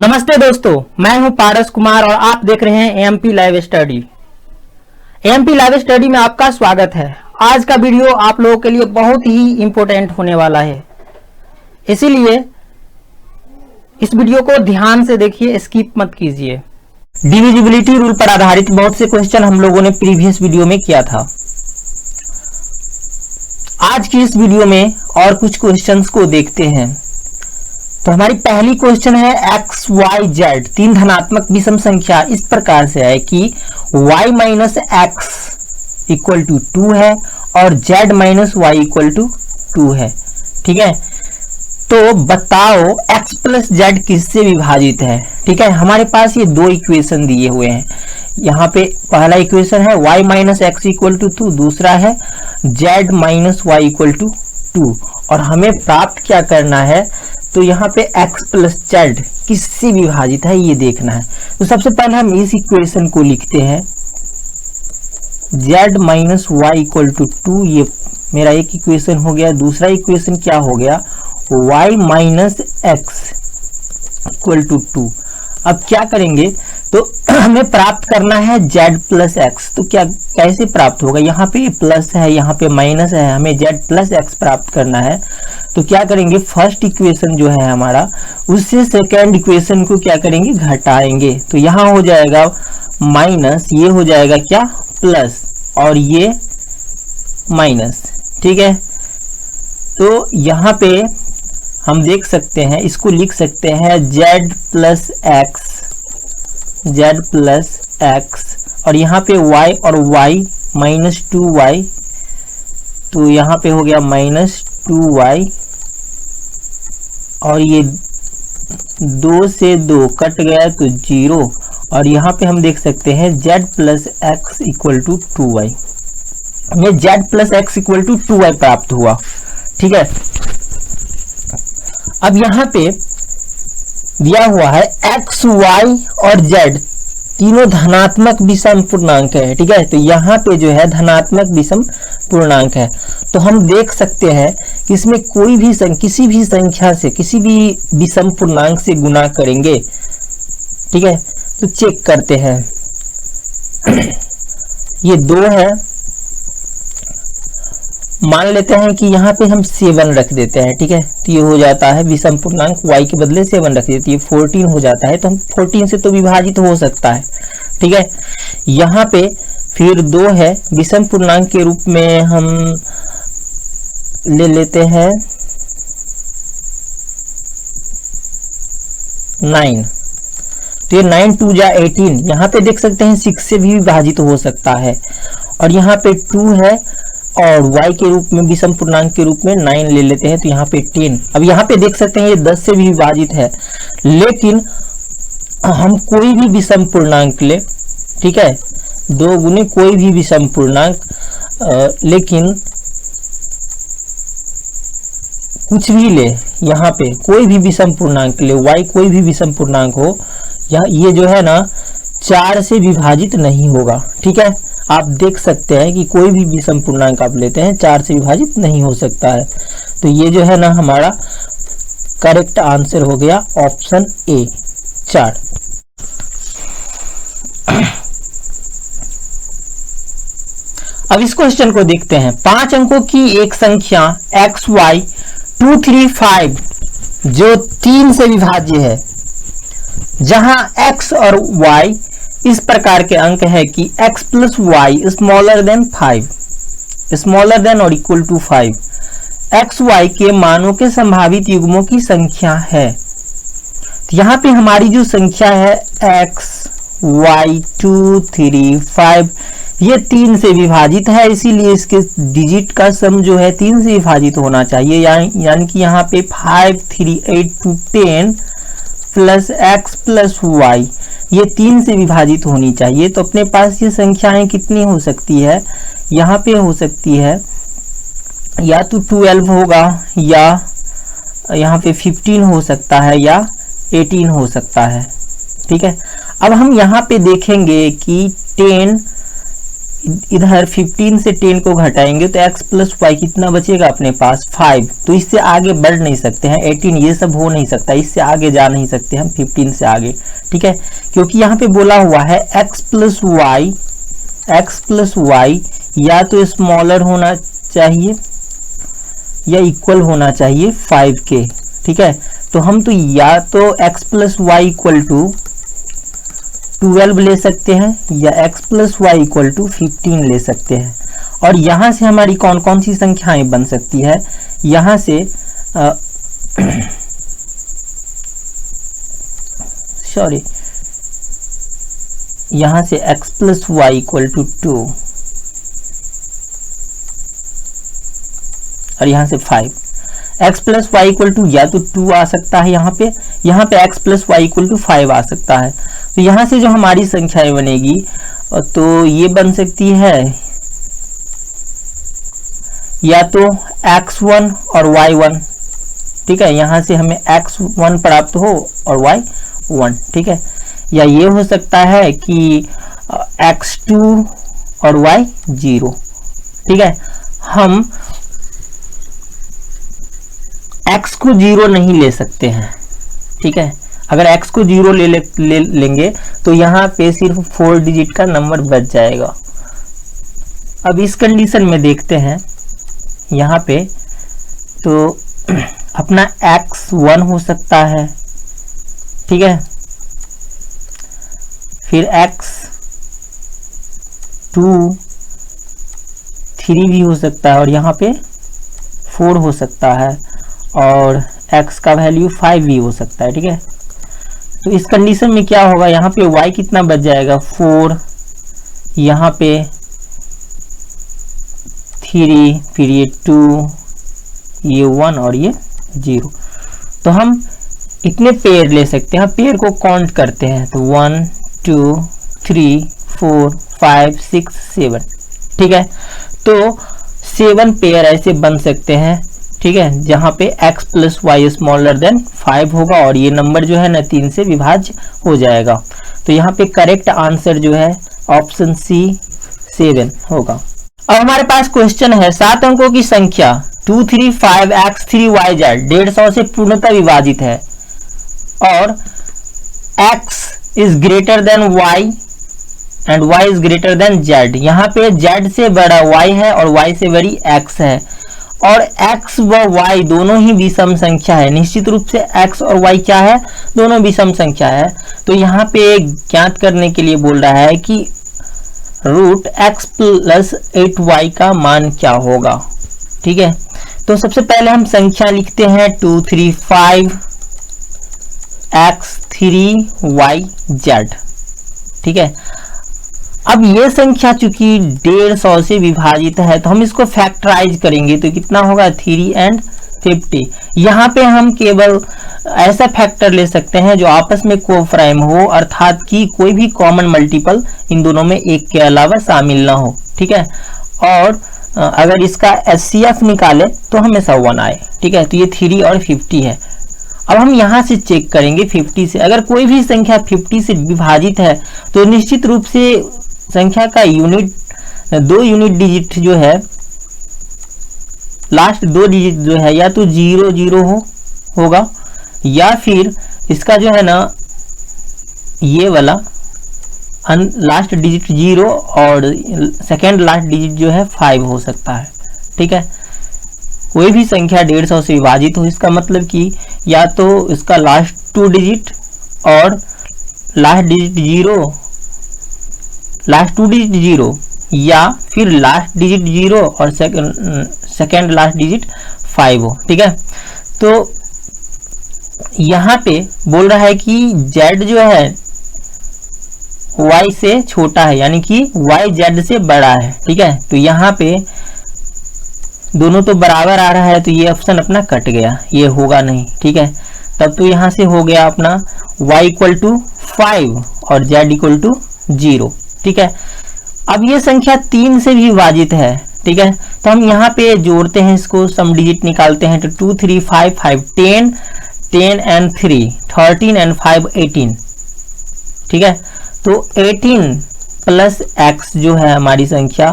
नमस्ते दोस्तों, मैं हूं पारस कुमार और आप देख रहे हैं AMP live study. AMP live study में आपका स्वागत है। आज का वीडियो आप लोगों के लिए बहुत ही इंपॉर्टेंट होने वाला है, इसीलिए इस वीडियो को ध्यान से देखिए, स्किप मत कीजिए। डिविजिबिलिटी रूल पर आधारित बहुत से क्वेश्चन हम लोगों ने प्रीवियस वीडियो में किया था। आज की इस वीडियो में और कुछ क्वेश्चंस को देखते हैं। तो हमारी पहली क्वेश्चन है एक्स वाई जेड तीन धनात्मक विषम संख्या इस प्रकार से है कि y minus x equal to 2 है और z minus y equal to 2 है। ठीक है, तो बताओ x प्लस जेड किससे विभाजित है। ठीक है, हमारे पास ये दो इक्वेशन दिए हुए हैं। यहाँ पे पहला इक्वेशन है y minus x equal to 2, दूसरा है z minus y equal to 2 और हमें प्राप्त क्या करना है। तो यहाँ पे x प्लस जेड किससे विभाजित है ये देखना है। तो सबसे पहले हम इस इक्वेशन को लिखते हैं, z minus y equal to 2, ये मेरा एक इक्वेशन हो गया। दूसरा इक्वेशन क्या हो गया, y minus x equal to 2। अब क्या करेंगे, तो हमें प्राप्त करना है z प्लस एक्स। तो क्या कैसे प्राप्त होगा, यहाँ पे प्लस है, यहाँ पे माइनस है, हमें z प्लस एक्स प्राप्त करना है। तो क्या करेंगे, फर्स्ट इक्वेशन जो है हमारा, उससे सेकेंड इक्वेशन को क्या करेंगे, घटाएंगे। तो यहाँ हो जाएगा माइनस, ये हो जाएगा क्या, प्लस, और ये माइनस। ठीक है, तो यहाँ पे हम देख सकते हैं, इसको लिख सकते हैं z प्लस एक्स और यहाँ पे y और y माइनस 2y, तो यहाँ पे हो गया माइनस 2y और ये 2 से 2 कट गया तो 0 और यहाँ पे हम देख सकते हैं z plus x equal to 2y। हमें z plus x equal to 2y प्राप्त हुआ। ठीक है, अब यहाँ पे दिया हुआ है x, y और z तीनों धनात्मक विषम पूर्णांक है। ठीक है, तो यहाँ पे जो है धनात्मक विषम पूर्णांक है। तो हम देख सकते हैं कि इसमें कोई भी किसी भी संख्या से, किसी भी विषम पूर्णांक से गुना करेंगे। ठीक है, तो चेक करते हैं। ये 2 है, मान लेते हैं कि यहाँ पे हम 7 रख देते हैं। ठीक है, तो ये हो जाता है विषम पूर्णांक, y के बदले 7 रख देते हैं, 14 हो जाता है। तो हम 14 से तो विभाजित हो सकता है। ठीक है, यहाँ पे फिर 2 है, विषम पूर्णांक के रूप में हम ले लेते हैं 9। तो ये 9 2 जा 18, यहाँ पे देख सकते हैं 6 से भी विभाजित हो सकता है। और यहाँ पे 2 है और y के रूप में विषम पूर्णांक के रूप में 9 ले लेते हैं, तो यहाँ पे 10। अब यहाँ पे देख सकते हैं ये 10 से भी विभाजित है, लेकिन हम कोई भी विषम पूर्णांक ले। ठीक है, 2 गुने कोई भी विषम पूर्णांक, लेकिन कुछ भी ले, यहाँ पे कोई भी विषम पूर्णांक ले, y कोई भी विषम पूर्णांक हो, या ये जो है ना 4 से विभाजित नहीं होगा। ठीक है, आप देख सकते हैं कि कोई भी विषम पूर्णांक आप लेते हैं 4 से विभाजित नहीं हो सकता है। तो ये जो है ना हमारा करेक्ट आंसर हो गया ऑप्शन ए, 4। अब इस क्वेश्चन को देखते हैं। 5 अंकों की एक संख्या x, y 2, 3, 5 जो 3 से विभाज्य है, जहां x और y इस प्रकार के अंक है कि x plus y smaller than 5, smaller than और इक्वल टू 5, x y के मानों के संभावित युग्मों की संख्या है। तो यहाँ पे हमारी जो संख्या है x, y 2, 3, 5 ये 3 से विभाजित है, इसीलिए इसके डिजिट का सम जो है 3 से विभाजित होना चाहिए। यानी कि यहाँ पे 5, 3, 8 to 10 plus x plus y ये 3 से विभाजित होनी चाहिए। तो अपने पास ये संख्याएं कितनी हो सकती है, यहाँ पे हो सकती है या तो 12 होगा, या यहाँ पे 15 हो सकता है, या 18 हो सकता है। ठीक है, अब हम यहाँ पे देखेंगे कि 10 इधर 15 से 10 को घटाएंगे तो x प्लस वाई कितना बचेगा अपने पास 5। तो इससे आगे बढ़ नहीं सकते हैं, 18 ये सब हो नहीं सकता, इससे आगे जा नहीं सकते हम 15 से आगे, ठीक है। क्योंकि यहाँ पे बोला हुआ है x प्लस वाई या तो स्मॉलर होना चाहिए या इक्वल होना चाहिए 5 के, ठीक है। तो हम तो या तो x plus y equal to 12 ले सकते हैं या x plus y equal to 15 ले सकते हैं। और यहाँ से हमारी कौन कौन सी संख्याएं बन सकती है, यहाँ से यहाँ से x plus y equal to 2 और यहाँ से 5। x plus y equal to या तो 2 आ सकता है, यहाँ पे x plus y equal to 5 आ सकता है। तो यहाँ से जो हमारी संख्याएं बनेगी तो ये बन सकती है या तो x1 और y1, ठीक है। यहाँ से हमें x1 प्राप्त हो और y1, ठीक है। या ये हो सकता है कि x2 और y0, ठीक है। हम x को 0 नहीं ले सकते हैं, ठीक है। अगर x को 0 ले लेंगे तो यहाँ पे सिर्फ 4 डिजिट का नंबर बच जाएगा। अब इस कंडीशन में देखते हैं यहाँ पे तो अपना x 1 हो सकता है, ठीक है। फिर x 2 3 भी हो सकता है और यहाँ पे 4 हो सकता है और x का वैल्यू 5 भी हो सकता है, ठीक है। तो इस कंडीशन में क्या होगा, यहाँ पे y कितना बच जाएगा 4, यहाँ पे 3, फिर ये 2, ये 1 और ये 0। तो हम इतने पेयर ले सकते हैं, पेयर को काउंट करते हैं तो 1 2 3 4 5 6 7, ठीक है। तो 7 पेयर ऐसे बन सकते हैं, ठीक है, जहां पे x plus y smaller than 5 होगा और ये नंबर जो है ना 3 से विभाज्य हो जाएगा। तो यहाँ पे करेक्ट आंसर जो है ऑप्शन सी 7 होगा। अब हमारे पास क्वेश्चन है 7 अंकों की संख्या 235x3yz 150 से पूर्णतः विभाजित है और x is greater than y and y is greater than z। यहाँ पे z से बड़ा y है और y से बड़ी x है और x व y दोनों ही विषम संख्या है। निश्चित रूप से x और y क्या है, दोनों विषम संख्या है। तो यहाँ पे ज्ञात करने के लिए बोल रहा है कि रूट x प्लस 8y का मान क्या होगा, ठीक है। तो सबसे पहले हम संख्या लिखते हैं 235x3yz, ठीक है। अब ये संख्या चूंकि 150 से विभाजित है तो हम इसको फैक्टराइज करेंगे तो कितना होगा 3 and 50। यहाँ पे हम केवल ऐसा फैक्टर ले सकते हैं जो आपस में कोप्राइम हो, अर्थात कि कोई भी कॉमन मल्टीपल इन दोनों में एक के अलावा शामिल ना हो, ठीक है। और अगर इसका HCF निकाले तो हमेशा 1 आए, ठीक है। तो ये 3 और 50 है। अब हम यहाँ से चेक करेंगे 50 से, अगर कोई भी संख्या 50 से विभाजित है तो निश्चित रूप से संख्या का यूनिट 2 यूनिट डिजिट जो है, लास्ट 2 डिजिट जो है या तो 0 0 होगा या फिर इसका जो है ना ये वाला लास्ट डिजिट 0 और सेकेंड लास्ट डिजिट जो है 5 हो सकता है, ठीक है। कोई भी संख्या 150 से विभाजित हो इसका मतलब कि या तो इसका लास्ट 2 डिजिट और लास्ट डिजिट 0, लास्ट 2 डिजिट 0 या फिर लास्ट डिजिट 0 और सेकेंड लास्ट डिजिट 5 हो, ठीक है। तो यहाँ पे बोल रहा है कि z जो है y से छोटा है, यानी कि y z से बड़ा है, ठीक है। तो यहाँ पे दोनों तो बराबर आ रहा है तो ये ऑप्शन अपना कट गया, ये होगा नहीं, ठीक है। तब तो यहाँ से हो गया अपना y इक्वल टू 5 और z इक्वल टू 0, ठीक है। अब ये संख्या 3 से भी विभाजित है, ठीक है। तो हम यहाँ पे जोड़ते हैं, इसको सम डिजिट निकालते हैं तो 2 3 5 5 10 10 and 3 13 and 5 18, ठीक है। तो 18 प्लस एक्स जो है हमारी संख्या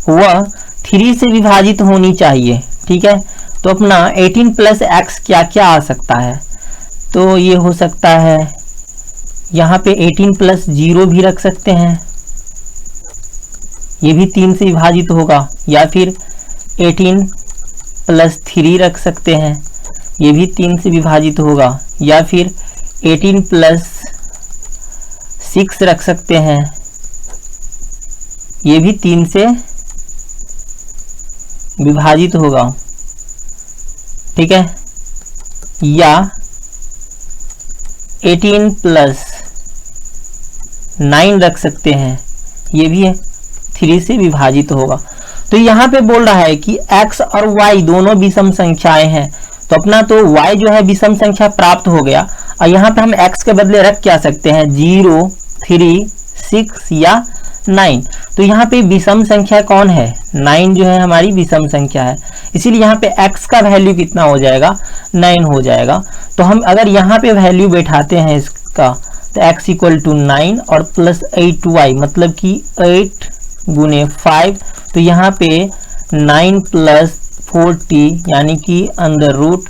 वह 3 से विभाजित होनी चाहिए। ठीक है, तो अपना 18 प्लस एक्स क्या क्या आ सकता है, तो ये हो सकता है यहाँ पे 18 प्लस 0 भी रख सकते हैं, ये भी 3 से विभाजित होगा, या फिर 18 प्लस 3 रख सकते हैं, ये भी 3 से विभाजित होगा, या फिर 18 प्लस 6 रख सकते हैं, ये भी 3 से विभाजित होगा। ठीक है, या 18 प्लस 9 रख सकते हैं, ये भी 3 से विभाजित होगा। तो यहाँ पे बोल रहा है कि x और y दोनों विषम संख्याएं हैं, तो अपना तो y जो है विषम संख्या प्राप्त हो गया, और यहाँ पे हम x के बदले रख क्या सकते हैं 0, 3, 6 या 9। तो यहाँ पे विषम संख्या कौन है, 9 जो है हमारी विषम संख्या है, इसीलिए यहाँ पे x का वैल्यू कितना हो जाएगा 9 हो जाएगा। तो हम अगर यहाँ पे वैल्यू बैठाते हैं इसका, तो x इक्वल टू 9 और प्लस 8y, मतलब कि 8 गुने 5, तो यहाँ पे 9 प्लस 40 यानी कि अंडर रूट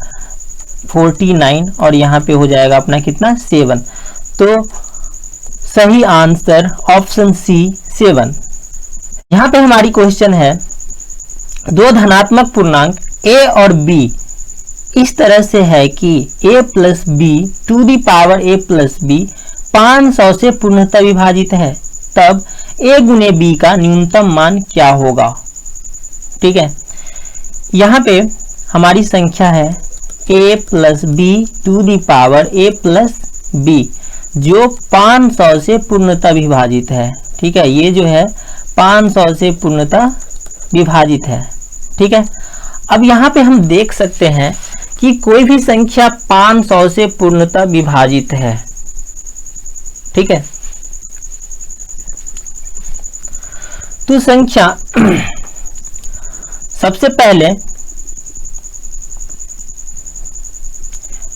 49, और यहाँ पे हो जाएगा अपना कितना 7। तो सही आंसर ऑप्शन सी 7। यहाँ पे हमारी क्वेश्चन है, दो धनात्मक पूर्णांक a और b इस तरह से है कि a plus b to the power a plus b 500 से पूर्णतः विभाजित है, तब a गुने b का न्यूनतम मान क्या होगा। ठीक है, यहाँ पे हमारी संख्या है a plus b to the power a plus b जो 500 से पूर्णतः विभाजित है। ठीक है, ये जो है 500 से पूर्णतः विभाजित है। ठीक है, अब यहाँ पे हम देख सकते हैं कि कोई भी संख्या 500 से पूर्णतः विभाजित है। ठीक है, तो संख्या सबसे पहले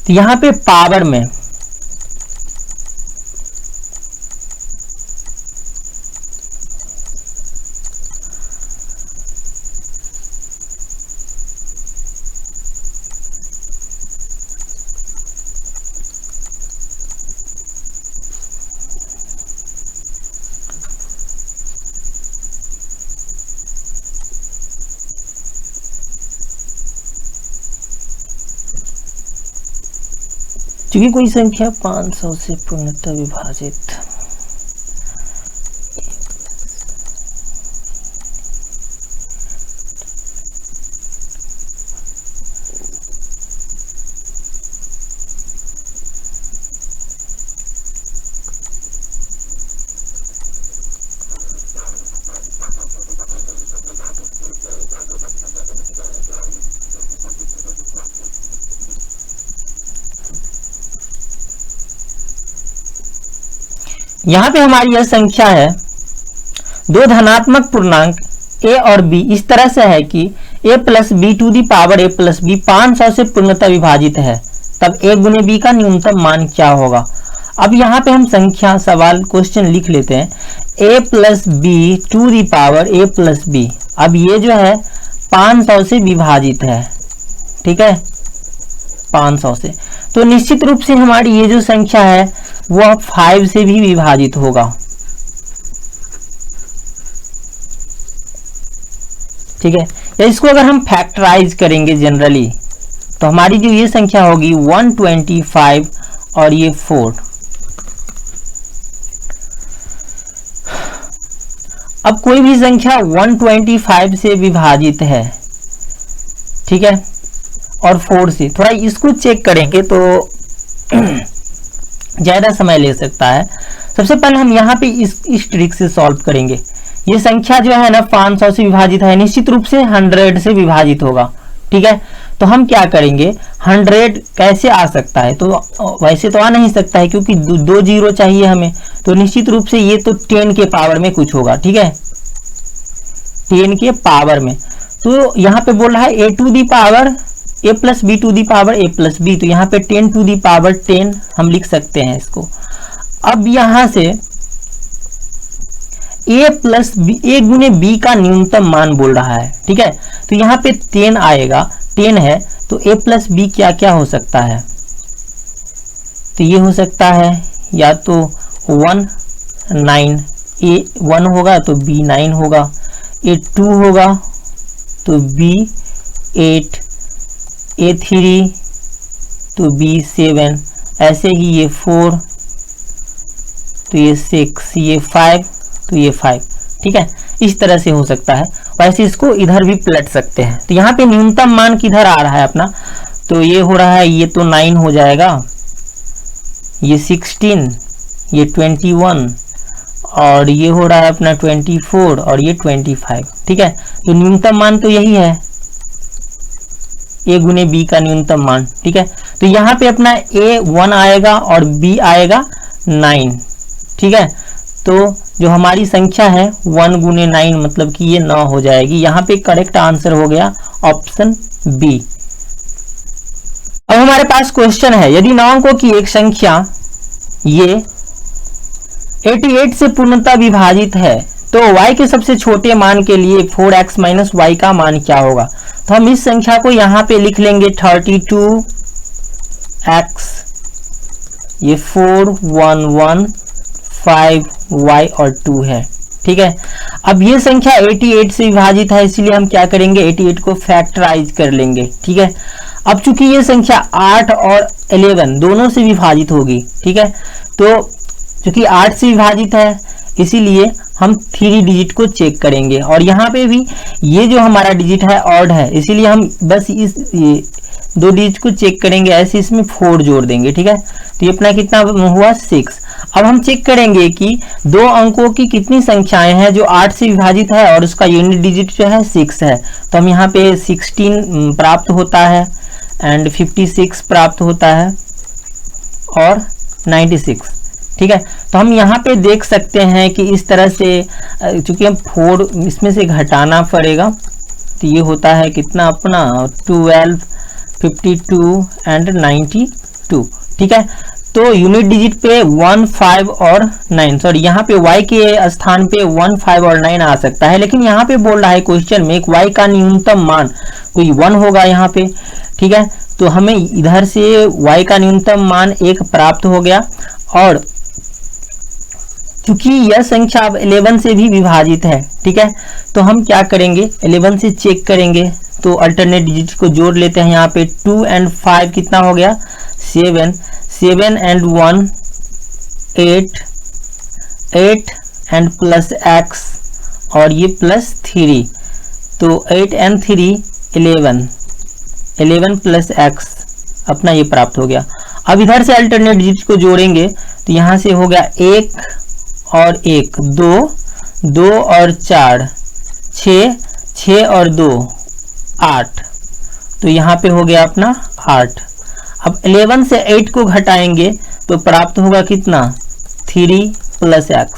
तो यहाँ पे पावर में चूंकि कोई संख्या 500 से पूर्णतः विभाजित, यहाँ पे हमारी यह संख्या है, दो धनात्मक पूर्णांक a और b इस तरह से है कि a plus b to the power a plus b 500 से पूर्णतः विभाजित है, तब a गुने b का न्यूनतम मान क्या होगा। अब यहाँ पे हम संख्या सवाल क्वेश्चन लिख लेते हैं, a plus b to the power a plus b, अब ये जो है 500 से विभाजित है। ठीक है, 500 से, तो निश्चित रूप से हमारी ये जो संख्या है वह 5 से भी विभाजित होगा। ठीक है, या इसको अगर हम फैक्टराइज करेंगे जनरली, तो हमारी जो ये संख्या होगी 125 और ये 4। अब कोई भी संख्या 125 से विभाजित है, ठीक है, और 4 से, थोड़ा इसको चेक करेंगे तो ज्यादा समय ले सकता है। सबसे पहले हम यहाँ पे इस ट्रिक से सॉल्व करेंगे। ये संख्या जो है ना 500 से विभाजित है, निश्चित रूप से 100 से विभाजित होगा। ठीक है, तो हम क्या करेंगे, 100 कैसे आ सकता है, तो वैसे तो आ नहीं सकता है क्योंकि दो जीरो चाहिए हमें, तो निश्चित रूप से ये तो 10 के पावर में कुछ होगा। ठीक है, 10 के पावर में, तो यहाँ पे बोल रहा है a to the power a plus b to the power a plus b, तो यहाँ पे 10 टू दी पावर 10 हम लिख सकते हैं इसको। अब यहाँ से ए प्लस बी, ए गुने बी का न्यूनतम मान बोल रहा है। ठीक है, तो यहाँ पे 10 आएगा, 10 है तो ए प्लस बी क्या क्या हो सकता है, तो ये हो सकता है या तो 1 9, ए 1 होगा तो बी 9 होगा, ए 2 होगा तो बी 8, ए 3 तो बी 7, ऐसे ही ये 4 तो ये 6, ये 5 तो ये 5। ठीक है, इस तरह से हो सकता है। वैसे इसको इधर भी पलट सकते हैं। तो यहाँ पे न्यूनतम मान किधर आ रहा है अपना, तो ये हो रहा है, ये तो 9 हो जाएगा, ये 16, ये 21 और ये हो रहा है अपना 24 और ये 25। ठीक है, तो न्यूनतम मान तो यही है, ए गुने बी का न्यूनतम मान। ठीक है, तो यहाँ पे अपना ए 1 आएगा और बी आएगा 9। ठीक है, तो जो हमारी संख्या है 1 गुने 9 मतलब कि ये 9 हो जाएगी। यहाँ पे करेक्ट आंसर हो गया ऑप्शन बी। अब हमारे पास क्वेश्चन है, यदि 9 अंकों की एक संख्या ये 88 से पूर्णतः विभाजित है तो y के सबसे छोटे मान के लिए 4x माइनस y का मान क्या होगा। तो हम इस संख्या को यहाँ पे लिख लेंगे 32x, ये 4 1 1 5 y और 2 है। ठीक है, अब ये संख्या 88 से विभाजित है, इसीलिए हम क्या करेंगे 88 को फैक्टराइज कर लेंगे। ठीक है, अब चूंकि ये संख्या 8 और 11 दोनों से विभाजित होगी। ठीक है, तो चूंकि 8 से विभाजित है इसीलिए हम 3 डिजिट को चेक करेंगे और यहाँ पे भी ये जो हमारा डिजिट है ऑड है, इसीलिए हम बस इस 2 डिजिट को चेक करेंगे, ऐसे इसमें 4 जोड़ देंगे। ठीक है, तो ये अपना कितना हुआ 6। अब हम चेक करेंगे कि 2 अंकों की कितनी संख्याएं हैं जो 8 से विभाजित है और उसका यूनिट डिजिट जो है 6 है। तो हम यहाँ पे 16 प्राप्त होता है एंड 56 प्राप्त होता है और 96। ठीक है, तो हम यहाँ पे देख सकते हैं कि इस तरह से चूंकि हम 4 इसमें से घटाना पड़ेगा, तो ये होता है कितना अपना 12, 52 एंड 92। ठीक है, तो यूनिट डिजिट पे 1 5 और 9, सॉरी यहाँ पे y के स्थान पे 1 5 और 9 आ सकता है, लेकिन यहाँ पे बोल रहा है क्वेश्चन में y का न्यूनतम मान कोई 1 होगा यहाँ पे। ठीक है, तो हमें इधर से y का न्यूनतम मान 1 प्राप्त हो गया और क्योंकि यह संख्या अब 11 से भी विभाजित है। ठीक है, तो हम क्या करेंगे 11 से चेक करेंगे, तो अल्टरनेट डिजिट को जोड़ लेते हैं। यहाँ पे 2 एंड 5 कितना हो गया 7, 7 एंड 1 8, 8 एंड प्लस x और ये प्लस 3, तो 8 एंड 3 11, 11 प्लस x अपना ये प्राप्त हो गया। अब इधर से अल्टरनेट डिजिट को जोड़ेंगे तो यहाँ से हो गया 1 और 1 2, 2 और 4 6, 6 और 2 8, तो यहाँ पे हो गया अपना 8। अब 11 से 8 को घटाएंगे तो प्राप्त होगा कितना 3 प्लस x।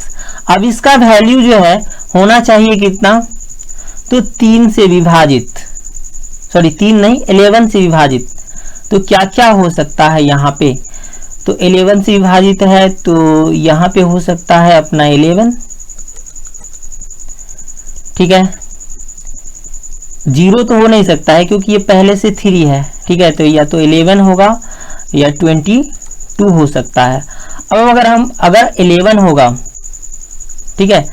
अब इसका वैल्यू जो है होना चाहिए कितना, तो 3 से विभाजित, सॉरी 3 नहीं 11 से विभाजित। तो क्या क्या हो सकता है यहाँ पे, तो 11 से विभाजित है तो यहाँ पे हो सकता है अपना 11। ठीक है, 0 तो हो नहीं सकता है क्योंकि ये पहले से 3 है। ठीक है, तो या तो 11 होगा या 22 हो सकता है। अब अगर 11 होगा, ठीक है,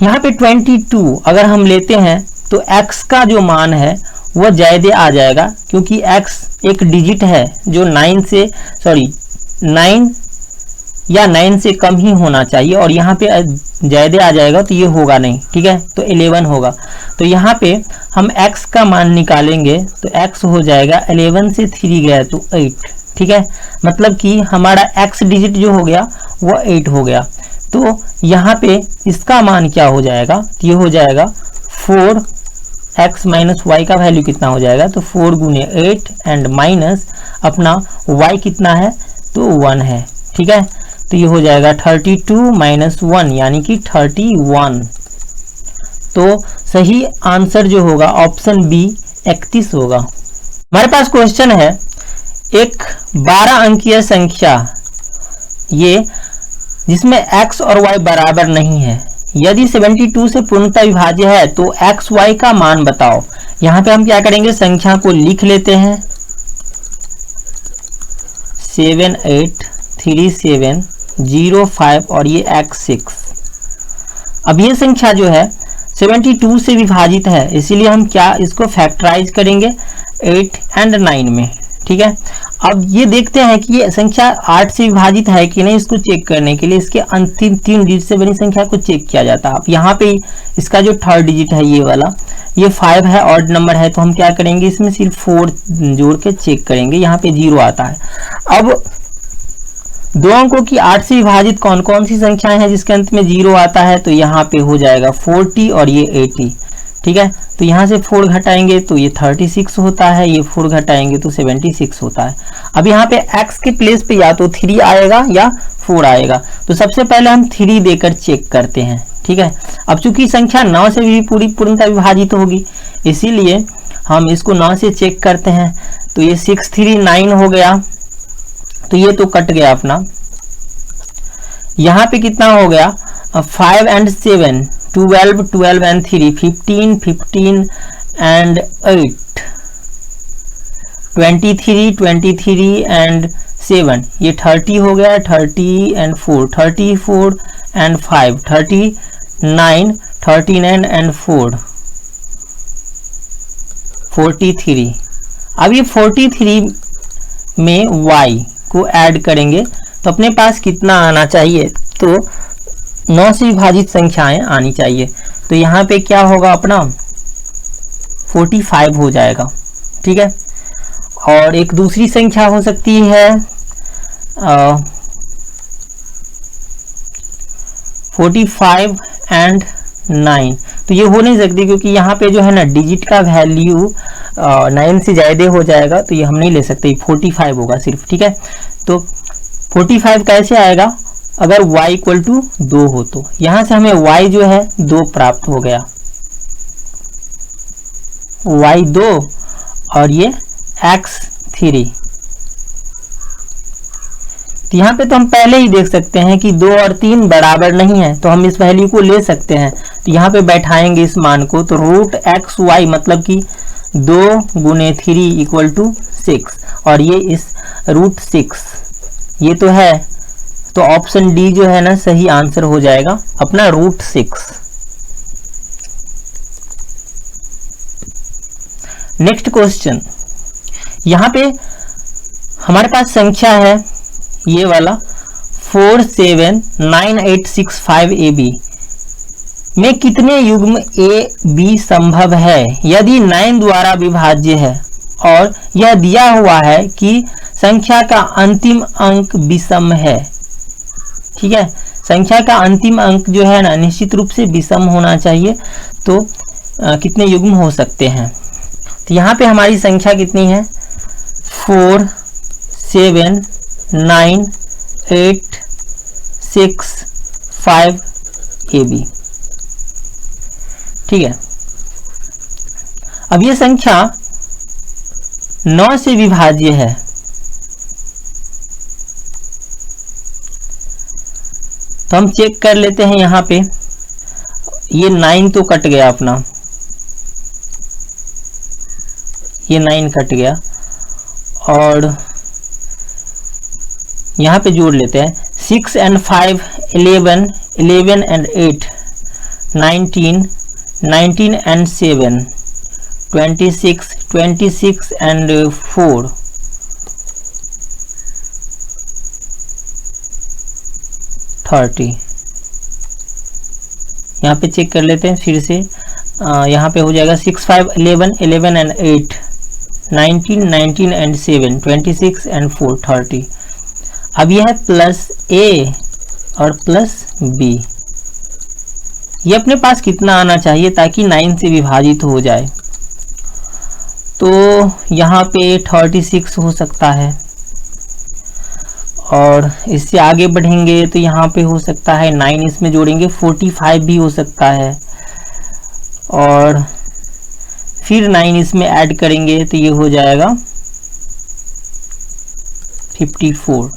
यहाँ पे 22 अगर हम लेते हैं तो x का जो मान है वह ज्यादा आ जाएगा क्योंकि x एक डिजिट है जो 9 या 9 से कम ही होना चाहिए और यहाँ पे ज्यादा आ जाएगा तो ये होगा नहीं। ठीक है, तो 11 होगा। तो यहाँ पे हम x का मान निकालेंगे तो x हो जाएगा 11 से 3 गया तो 8। ठीक है, मतलब कि हमारा x डिजिट जो हो गया वो 8 हो गया। तो यहाँ पे इसका मान क्या हो जाएगा, तो ये हो जाएगा 4x माइनस वाई का वैल्यू कितना हो जाएगा, तो 4 गुने 8 एंड माइनस अपना y कितना है तो 1 है। ठीक है, तो ये हो जाएगा 32 माइनस 1 यानी कि 31। तो सही आंसर जो होगा ऑप्शन बी 31 होगा। हमारे पास क्वेश्चन है, एक 12 अंकीय संख्या ये जिसमें x और y बराबर नहीं है। यदि 72 से पूर्णतः विभाज्य है तो x y का मान बताओ। यहाँ पे हम क्या करेंगे, संख्या को लिख लेते हैं 783705 और ये x6। अब ये संख्या जो है 72 से विभाजित है, इसीलिए हम क्या इसको फैक्टराइज करेंगे 8 और 9 में। ठीक है, अब ये देखते हैं कि ये संख्या 8 से विभाजित है कि नहीं। इसको चेक करने के लिए इसके अंतिम 3 डिजिट से बनी संख्या को चेक किया जाता है। अब यहाँ पे इसका जो थर्ड डिजिट है ये वाला, ये 5 है, ऑड नंबर है, तो हम क्या करेंगे इसमें सिर्फ 4 जोड़ के चेक करेंगे। यहाँ पे 0 आता है। अब दो अंकों की 8 से विभाजित कौन कौन सी संख्याएं हैं जिसके अंत में 0 आता है, तो यहाँ पे हो जाएगा 40 और ये 80। ठीक है, तो यहाँ से 4 घटाएंगे तो ये 36 होता है, ये 4 घटाएंगे तो 76 होता है। अब यहाँ पे x के प्लेस पे या तो 3 आएगा या 4 आएगा, तो सबसे पहले हम 3 देकर चेक करते हैं। ठीक है, अब चूंकि संख्या 9 से भी पूर्णतः विभाजित होगी, इसीलिए हम इसको 9 से चेक करते हैं। तो ये 6 3 9 हो गया, तो ये तो कट गया अपना। यहाँ पे कितना हो गया 5 और 7 12 12 और 3 15 15 और 8 23 23 और 7 ये 30 हो गया। 30 और 4 34 और 5 39 39 और 4 43। अब ये 43 में y को ऐड करेंगे तो अपने पास कितना आना चाहिए, तो 9 से विभाजित संख्याएं आनी चाहिए। तो यहाँ पे क्या होगा अपना 45 हो जाएगा। ठीक है, और एक दूसरी संख्या हो सकती है 45 और 9, तो ये हो नहीं सकती क्योंकि यहाँ पे जो है ना डिजिट का वैल्यू 9 से ज़्यादा हो जाएगा, तो ये हम नहीं ले सकते। 45 होगा सिर्फ। ठीक है, तो 45 कैसे आएगा, अगर y इक्वल टू 2 हो तो यहाँ से हमें y जो है 2 प्राप्त हो गया, y 2 और ये x 3। तो यहाँ पे तो हम पहले ही देख सकते हैं कि 2 और 3 बराबर नहीं है, तो हम इस वैल्यू को ले सकते हैं। तो यहाँ पे बैठाएंगे इस मान को, तो रूट एक्स वाई मतलब कि 2 गुने 3 इक्वल टू 6, और ये इस रूट 6 ये तो है, तो ऑप्शन डी जो है ना सही आंसर हो जाएगा अपना रूट 6। नेक्स्ट क्वेश्चन, यहाँ पे हमारे पास संख्या है ये वाला 479865 AB में कितने युग्म ए बी संभव है यदि 9 द्वारा विभाज्य है, और यह दिया हुआ है कि संख्या का अंतिम अंक विषम है। ठीक है, संख्या का अंतिम अंक जो है ना निश्चित रूप से विषम होना चाहिए। तो कितने युग्म हो सकते हैं, तो यहाँ पे हमारी संख्या कितनी है 4 7 9 8 6 5 AB। ठीक है, अब ये संख्या 9 से विभाज्य है, तो हम चेक कर लेते हैं। यहाँ पे ये 9 तो कट गया अपना, ये 9 कट गया, और यहाँ पे जोड़ लेते हैं 6 और 5 11 11 और 8 19 19 और 7 26 26 और 4 30। यहाँ पे चेक कर लेते हैं फिर से। यहाँ पे हो जाएगा 6 5 11 11 और 8 19 19 और 7 26 और 4 30। अब यह है प्लस ए और प्लस बी, ये अपने पास कितना आना चाहिए ताकि 9 से विभाजित हो जाए, तो यहाँ पे 36 हो सकता है, और इससे आगे बढ़ेंगे तो यहाँ पे हो सकता है 9 इसमें जोड़ेंगे 45 भी हो सकता है, और फिर 9 इसमें ऐड करेंगे तो ये हो जाएगा 54।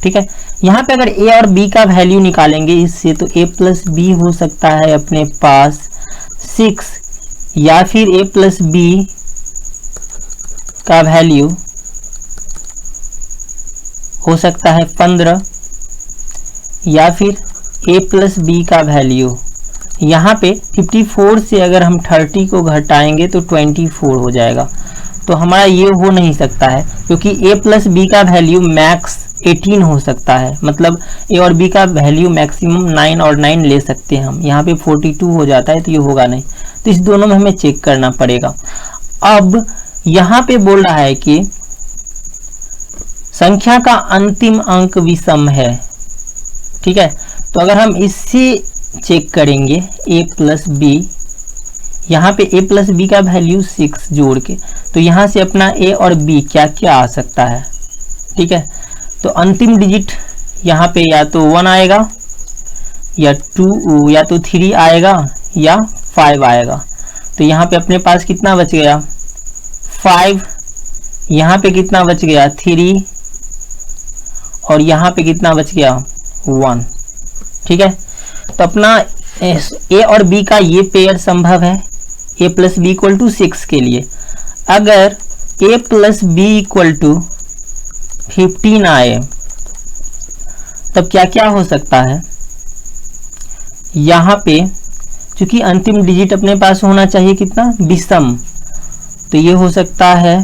ठीक है, यहाँ पे अगर a और b का वैल्यू निकालेंगे इससे, तो a प्लस बी हो सकता है अपने पास 6, या फिर a प्लस बी का वैल्यू हो सकता है 15, या फिर a प्लस बी का वैल्यू यहाँ पे 54 से अगर हम 30 को घटाएंगे तो 24 हो जाएगा। तो हमारा ये हो नहीं सकता है, क्योंकि a प्लस बी का वैल्यू मैक्स 18 हो सकता है। मतलब a और b का वैल्यू मैक्सिमम 9 और 9 ले सकते हैं हम। यहाँ पे 42 हो जाता है, तो ये होगा नहीं। तो इस दोनों में हमें चेक करना पड़ेगा। अब यहाँ पे बोल रहा है कि संख्या का अंतिम अंक विषम है। ठीक है, तो अगर हम इससे चेक करेंगे a प्लस बी, यहाँ पे a प्लस बी का वैल्यू 6 जोड़ के, तो यहाँ से अपना a और b क्या क्या आ सकता है। ठीक है, तो अंतिम डिजिट यहाँ पे या तो 1 आएगा, या 2, या तो 3 आएगा, या 5 आएगा। तो यहाँ पे अपने पास कितना बच गया 5, यहाँ पे कितना बच गया 3, और यहाँ पे कितना बच गया 1। ठीक है, तो अपना a और b का ये पेयर संभव है a plus b equal to 6 के लिए। अगर a plus b equal to 15 आए, तब क्या क्या हो सकता है। यहाँ पे चूंकि अंतिम डिजिट अपने पास होना चाहिए कितना विषम, तो ये हो सकता है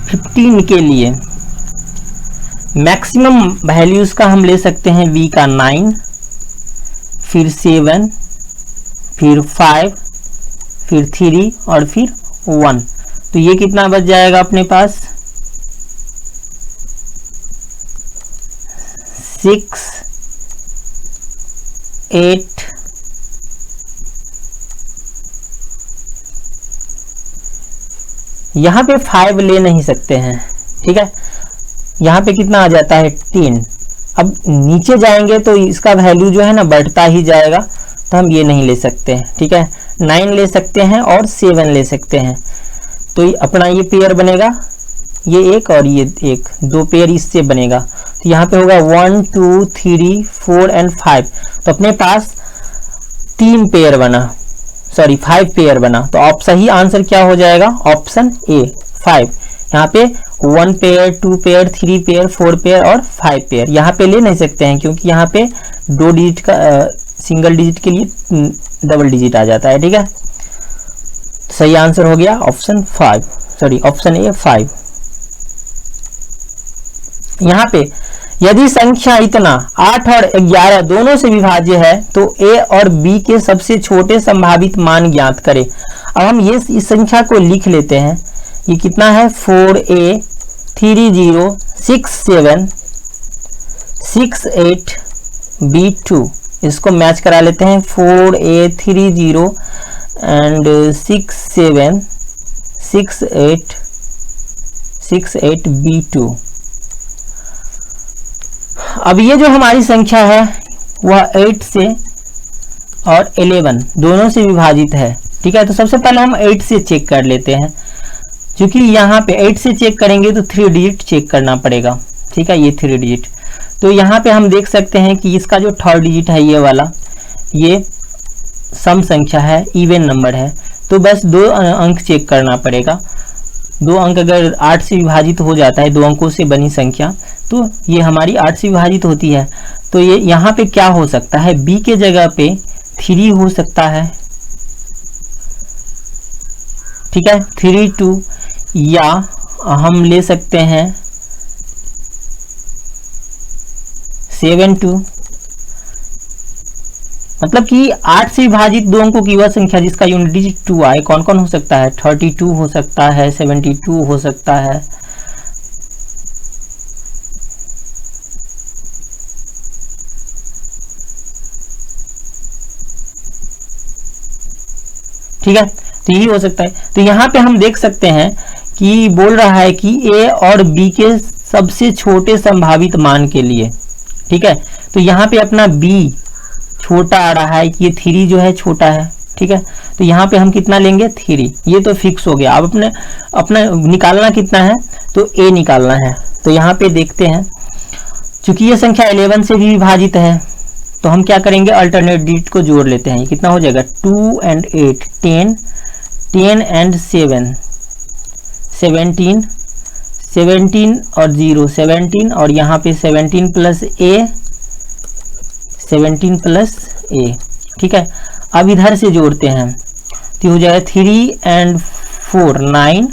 15 के लिए मैक्सिमम वैल्यूज का हम ले सकते हैं v का 9, फिर 7, फिर 5, फिर 3 और फिर 1। तो ये कितना बच जाएगा अपने पास 6, 8, यहाँ पे 5 ले नहीं सकते हैं। ठीक है, यहाँ पे कितना आ जाता है 10। अब नीचे जाएंगे तो इसका वैल्यू जो है ना बढ़ता ही जाएगा, तो हम ये नहीं ले सकते हैं। ठीक है, 9 ले सकते हैं और 7 ले सकते हैं। तो अपना ये पेयर बनेगा, ये एक और ये एक, 2 पेयर इससे बनेगा। तो यहाँ पे होगा 1 2 3 4 एंड 5। तो अपने पास 3 पेयर बना, सॉरी 5 पेयर बना। तो आप सही आंसर क्या हो जाएगा ऑप्शन ए 5। यहाँ पे 1 पेयर, 2 पेयर, 3 पेयर, 4 पेयर और 5 पेयर यहाँ पे ले नहीं सकते हैं, क्योंकि यहाँ पे 2 डिजिट का सिंगल डिजिट के लिए डबल डिजिट आ जाता है। ठीक है, सही आंसर हो गया ऑप्शन 5, सॉरी ऑप्शन ए 5। यहाँ पे यदि संख्या इतना 8 और 11 दोनों से विभाज्य है, तो a और b के सबसे छोटे संभावित मान ज्ञात करें। अब हम ये इस संख्या को लिख लेते हैं। ये कितना है 4a 30 67 68 b2। इसको मैच करा लेते हैं 4a 30 एंड 67 68 68 b2। अब ये जो हमारी संख्या है वह 8 से और 11 दोनों से विभाजित है। ठीक है, तो सबसे पहले हम 8 से चेक कर लेते हैं। क्योंकि यहाँ पे 8 से चेक करेंगे तो 3 डिजिट चेक करना पड़ेगा। ठीक है, ये 3 डिजिट। तो यहाँ पे हम देख सकते हैं कि इसका जो 3rd डिजिट है ये वाला, ये सम संख्या है, इवन नंबर है। तो बस 2 अंक चेक करना पड़ेगा। 2 अंक अगर 8 से विभाजित हो जाता है, 2 अंकों से बनी संख्या, तो ये हमारी 8 से विभाजित होती है। तो ये यहाँ पे क्या हो सकता है, b के जगह पे 3 हो सकता है। ठीक है, 3 2, या हम ले सकते हैं 7 2। मतलब कि 8 से विभाजित 2 अंकों की वह संख्या जिसका यूनिट डिजिट 2 आए। कौन कौन हो सकता है, 32 हो सकता है, 72 हो सकता है। ठीक है, तो यही हो सकता है। तो यहाँ पे हम देख सकते हैं कि बोल रहा है कि a और b के सबसे छोटे संभावित मान के लिए। ठीक है, तो यहाँ पे अपना b छोटा आ रहा है, ये 3 जो है छोटा है। ठीक है, तो यहाँ पे हम कितना लेंगे 3, ये तो फिक्स हो गया। अब अपना निकालना कितना है, तो a निकालना है। तो यहाँ पे देखते हैं, चूंकि ये संख्या 11 से भी विभाजित है तो हम क्या करेंगे, अल्टरनेट डिजिट को जोड़ लेते हैं। ये कितना हो जाएगा, 2 and 8 10, 10 and 7 17, 17 और 0 17, और यहाँ पे 17 प्लस ए, 17 प्लस ए। ठीक है, अब इधर से जोड़ते हैं तो हो जाएगा 3 and 4 9,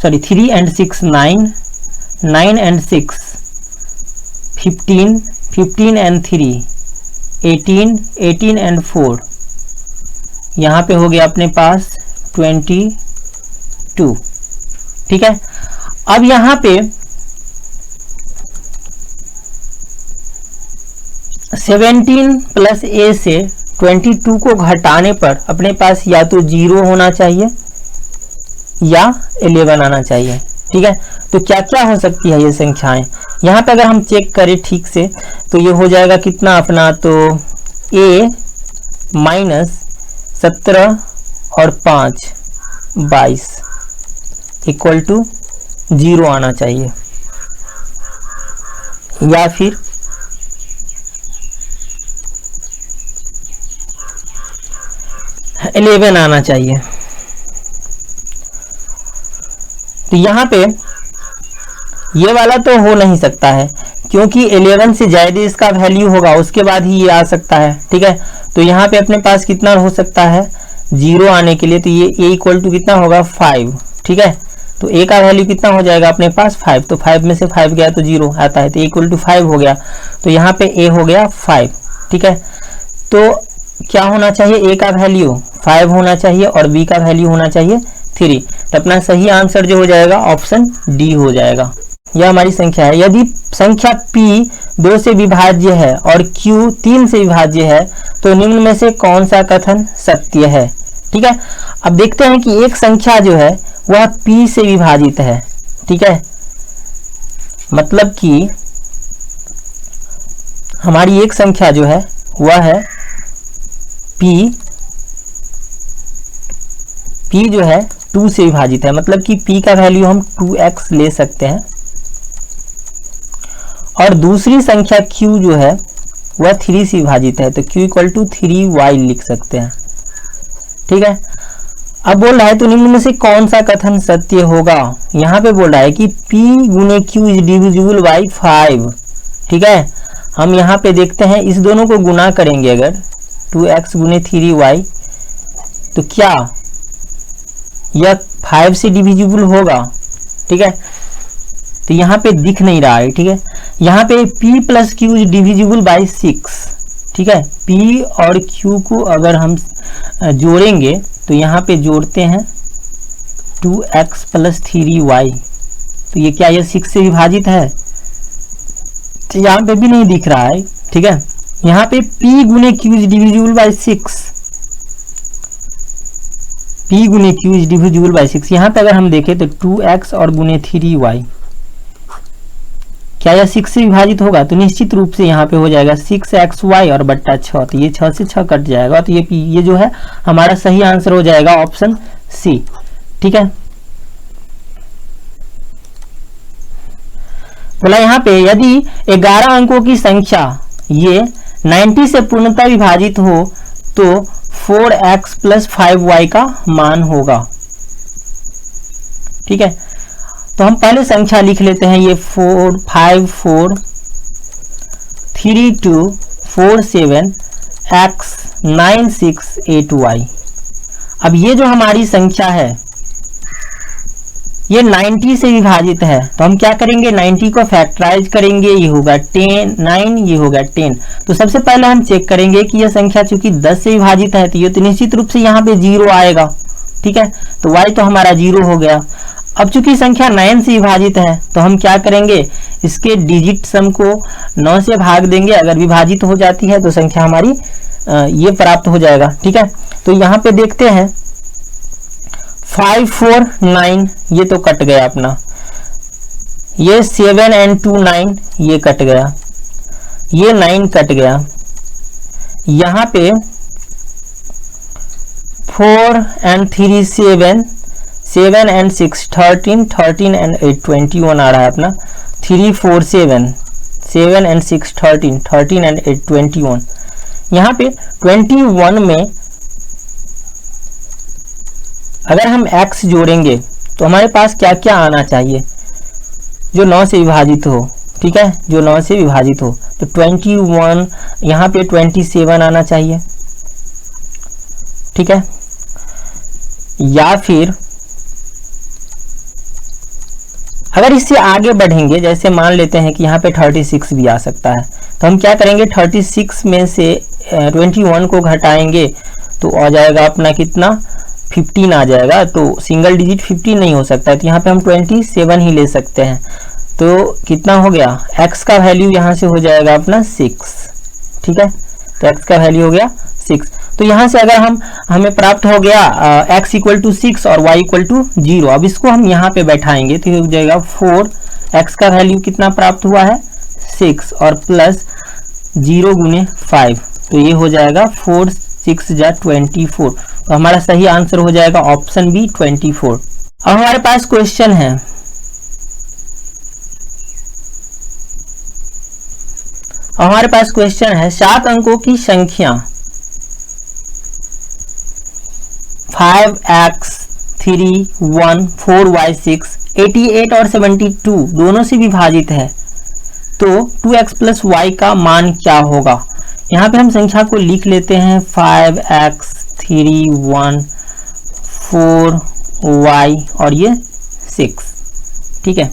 sorry 3 and 6 9, 9 and 6 15, 15 and 3 18, 18 and 4, यहाँ पे हो गया अपने पास 22। ठीक है, अब यहाँ पे 17 प्लस ए से 22 को घटाने पर अपने पास या तो 0 होना चाहिए या 11 आना चाहिए। ठीक है, तो क्या क्या हो सकती है ये संख्याएं, यहाँ पे अगर हम चेक करें ठीक से तो ये हो जाएगा कितना अपना, तो a माइनस 17 और 5 22 इक्वल टू 0 आना चाहिए, या फिर इलेवन आना चाहिए। तो यहाँ पे ये वाला तो हो नहीं सकता है क्योंकि 11 से ज्यादा इसका वैल्यू होगा उसके बाद ही ये आ सकता है। ठीक है, तो यहाँ पे अपने पास कितना हो सकता है 0 आने के लिए, तो ये a इक्वल टू कितना होगा 5। ठीक है, तो a का वैल्यू कितना हो जाएगा अपने पास 5, तो 5 में से 5 गया तो 0 आता है, तो a इक्वल टू 5 हो गया, तो यहाँ पे a हो गया 5। ठीक है, तो क्या होना चाहिए, a का वैल्यू 5 होना चाहिए और b का वैल्यू होना चाहिए 3, तो अपना सही आंसर जो हो जाएगा ऑप्शन डी हो जाएगा। यह हमारी संख्या है। यदि संख्या p 2 से विभाज्य है और q 3 से विभाज्य है तो निम्न में से कौन सा कथन सत्य है। ठीक है, अब देखते हैं कि एक संख्या जो है वह p से विभाजित है। ठीक है, मतलब कि हमारी एक संख्या जो है वह है p जो है 2 से विभाजित है, मतलब कि p का वैल्यू हम 2x ले सकते हैं, और दूसरी संख्या q जो है वह 3 से विभाजित है, तो q इक्वल टू 3y लिख सकते हैं। ठीक है, अब बोल रहा है तो निम्न में से कौन सा कथन सत्य होगा। यहाँ पे बोल रहा है कि p गुने q इज डिविजिबल बाई 5। ठीक है, हम यहाँ पे देखते हैं इस दोनों को गुना करेंगे अगर 2x गुने 3y तो क्या यह 5 से डिविजिबल होगा। ठीक है, तो यहाँ पे दिख नहीं रहा है। ठीक है, यहाँ पे p plus Q is divisible by 6। ठीक है, p और q को अगर हम जोड़ेंगे तो यहाँ पे जोड़ते हैं 2x प्लस 3y, तो ये क्या, ये 6 से विभाजित है, तो यहाँ पे भी नहीं दिख रहा है। ठीक है, यहाँ पे p गुने q is divisible by 6, p गुने q इज डिविजिबल बाई 6। यहाँ पे अगर हम देखें तो 2x और गुने 3y, क्या यह 6 से विभाजित होगा, तो निश्चित रूप से यहाँ पे हो जाएगा 6xy और बट्टा 6, तो ये 6 से 6 कट जाएगा, तो ये जो है हमारा सही आंसर हो जाएगा ऑप्शन सी। ठीक है, बोला यहाँ पे यदि 11 अंकों की संख्या ये 90 से पूर्णतः विभाजित हो तो 4x प्लस 5y का मान होगा। ठीक है, तो हम पहले संख्या लिख लेते हैं, ये 4 5 4 3 2 4 7 x 9 6 8 y। अब ये जो हमारी संख्या है ये 90 से विभाजित है, तो हम क्या करेंगे 90 को फैक्टराइज करेंगे, ये होगा 10 9, ये होगा 10। तो सबसे पहले हम चेक करेंगे कि यह संख्या चूंकि 10 से विभाजित है तो ये तो निश्चित रूप से यहाँ पे 0 आएगा। ठीक है, तो y तो हमारा 0 हो गया। अब चूंकि संख्या 9 से विभाजित है तो हम क्या करेंगे, इसके डिजिट सम को 9 से भाग देंगे, अगर विभाजित हो जाती है तो संख्या हमारी ये प्राप्त हो जाएगा। ठीक है, तो यहाँ पे देखते हैं 5 4 9 ये तो कट गया अपना, ये 7 and 2 9 ये कट गया, ये 9 कट गया, यहाँ पे 4 and 3 7, 7 and 6 13, 13 and 8 21 आ रहा है अपना, 3 4 7, 7 and 6 13, 13 and 8 21। यहाँ पे 21 में अगर हम x जोड़ेंगे तो हमारे पास क्या क्या आना चाहिए जो 9 से विभाजित हो, ठीक है, जो 9 से विभाजित हो। तो 21, यहाँ पे 27 आना चाहिए, ठीक है। या फिर अगर इससे आगे बढ़ेंगे, जैसे मान लेते हैं कि यहाँ पे 36 भी आ सकता है, तो हम क्या करेंगे, 36 में से 21 को घटाएंगे तो आ जाएगा अपना कितना, 15 आ जाएगा। तो सिंगल डिजिट 15 नहीं हो सकता है, तो यहाँ पे हम 27 ही ले सकते हैं। तो कितना हो गया, x का वैल्यू यहाँ से हो जाएगा अपना 6, ठीक है। तो x का वैल्यू हो गया 6। तो यहाँ से अगर हमें प्राप्त हो गया x इक्वल टू 6 और y इक्वल टू 0। अब इसको हम यहाँ पे बैठाएंगे तो हो जाएगा 4, x का वैल्यू कितना प्राप्त हुआ है 6 और प्लस 0 गुने 5, तो ये हो जाएगा 4 6 जा 24। तो हमारा सही आंसर हो जाएगा ऑप्शन बी 24। अब हमारे पास क्वेश्चन है, हमारे पास क्वेश्चन है 7 अंकों की संख्या 5x 3 1 4y 6 88 और 72 दोनों से विभाजित है, तो 2x प्लस y का मान क्या होगा। यहाँ पे हम संख्या को लिख लेते हैं 5x 3 1 4y और ये 6, ठीक है।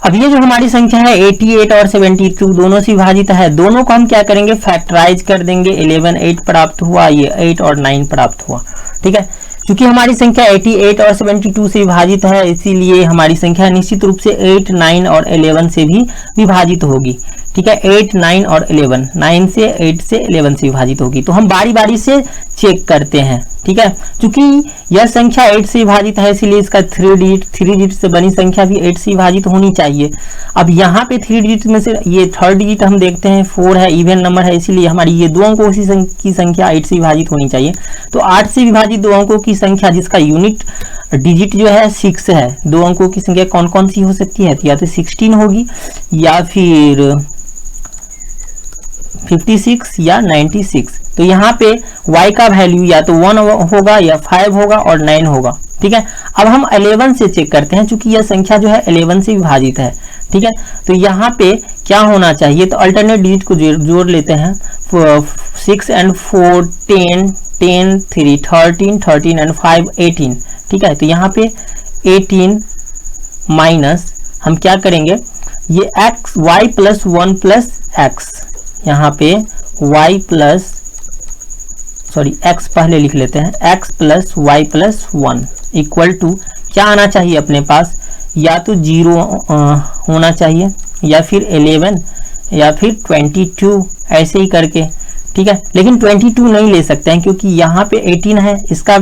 अब ये जो हमारी संख्या है 88 और 72 दोनों से विभाजित है, दोनों को हम क्या करेंगे, फैक्टराइज कर देंगे। 11 8 प्राप्त हुआ, ये 8 और 9 प्राप्त हुआ, ठीक है। क्योंकि हमारी संख्या 88 और 72 से विभाजित है, इसीलिए हमारी संख्या निश्चित रूप से 8 9 और 11 से भी विभाजित होगी, ठीक है। 8 9 और 11, 9 से 8 से 11 से विभाजित होगी। तो हम बारी बारी से चेक करते हैं, ठीक है। क्योंकि यह संख्या 8 से विभाजित है, इसीलिए इसका 3 डिजिट से बनी संख्या भी 8 से विभाजित होनी चाहिए। अब यहाँ पे 3 डिजिट में से ये थर्ड डिजिट हम देखते हैं 4 है, इवन नंबर है, इसीलिए हमारी ये दो अंकों की संख्या 8 से विभाजित होनी चाहिए। तो 8 से विभाजित दो अंकों की संख्या जिसका यूनिट डिजिट जो है 6 है, दो अंकों की संख्या कौन कौन सी हो सकती है, तो या तो 16 होगी या फिर 56 या 96। तो यहाँ पे y का वैल्यू या तो 1 होगा या 5 होगा और 9 होगा, ठीक है। अब हम 11 से चेक करते हैं, क्योंकि यह संख्या जो है 11 से विभाजित है, ठीक है। तो यहाँ पे क्या होना चाहिए, तो अल्टरनेट डिजिट को जोड़ लेते हैं। 6 and 4 10 10 3 13 13 and 5 18, ठीक है। तो यहाँ पे 18 माइनस हम क्या करेंगे, ये x y plus 1 plus x, यहाँ पे y प्लस x पहले लिख लेते हैं, x plus y plus 1 equal to क्या आना चाहिए अपने पास, या तो 0 होना चाहिए या फिर 11 या फिर 22, ऐसे ही करके, ठीक है। लेकिन 22 नहीं ले सकते हैं क्योंकि यहाँ पे 18 है, इसका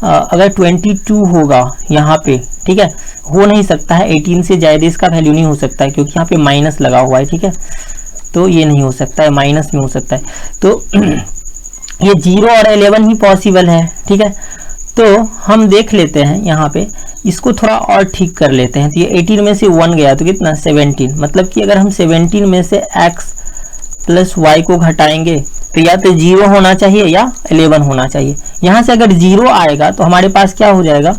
अगर 22 होगा यहाँ पे, ठीक है, हो नहीं सकता है, 18 से ज़्यादा इसका वैल्यू नहीं हो सकता है क्योंकि यहाँ पे माइनस लगा हुआ है, ठीक है। तो ये नहीं हो सकता है, माइनस में हो सकता है। तो ये 0 और 11 ही पॉसिबल है, ठीक है। तो हम देख लेते हैं यहाँ पे, इसको थोड़ा और ठीक कर लेते हैं। तो ये 18 में से 1 गया तो कितना 17, मतलब कि अगर हम 17 में से x प्लस y को घटाएंगे तो या तो 0 होना चाहिए या 11 होना चाहिए। यहाँ से अगर 0 आएगा तो हमारे पास क्या हो जाएगा,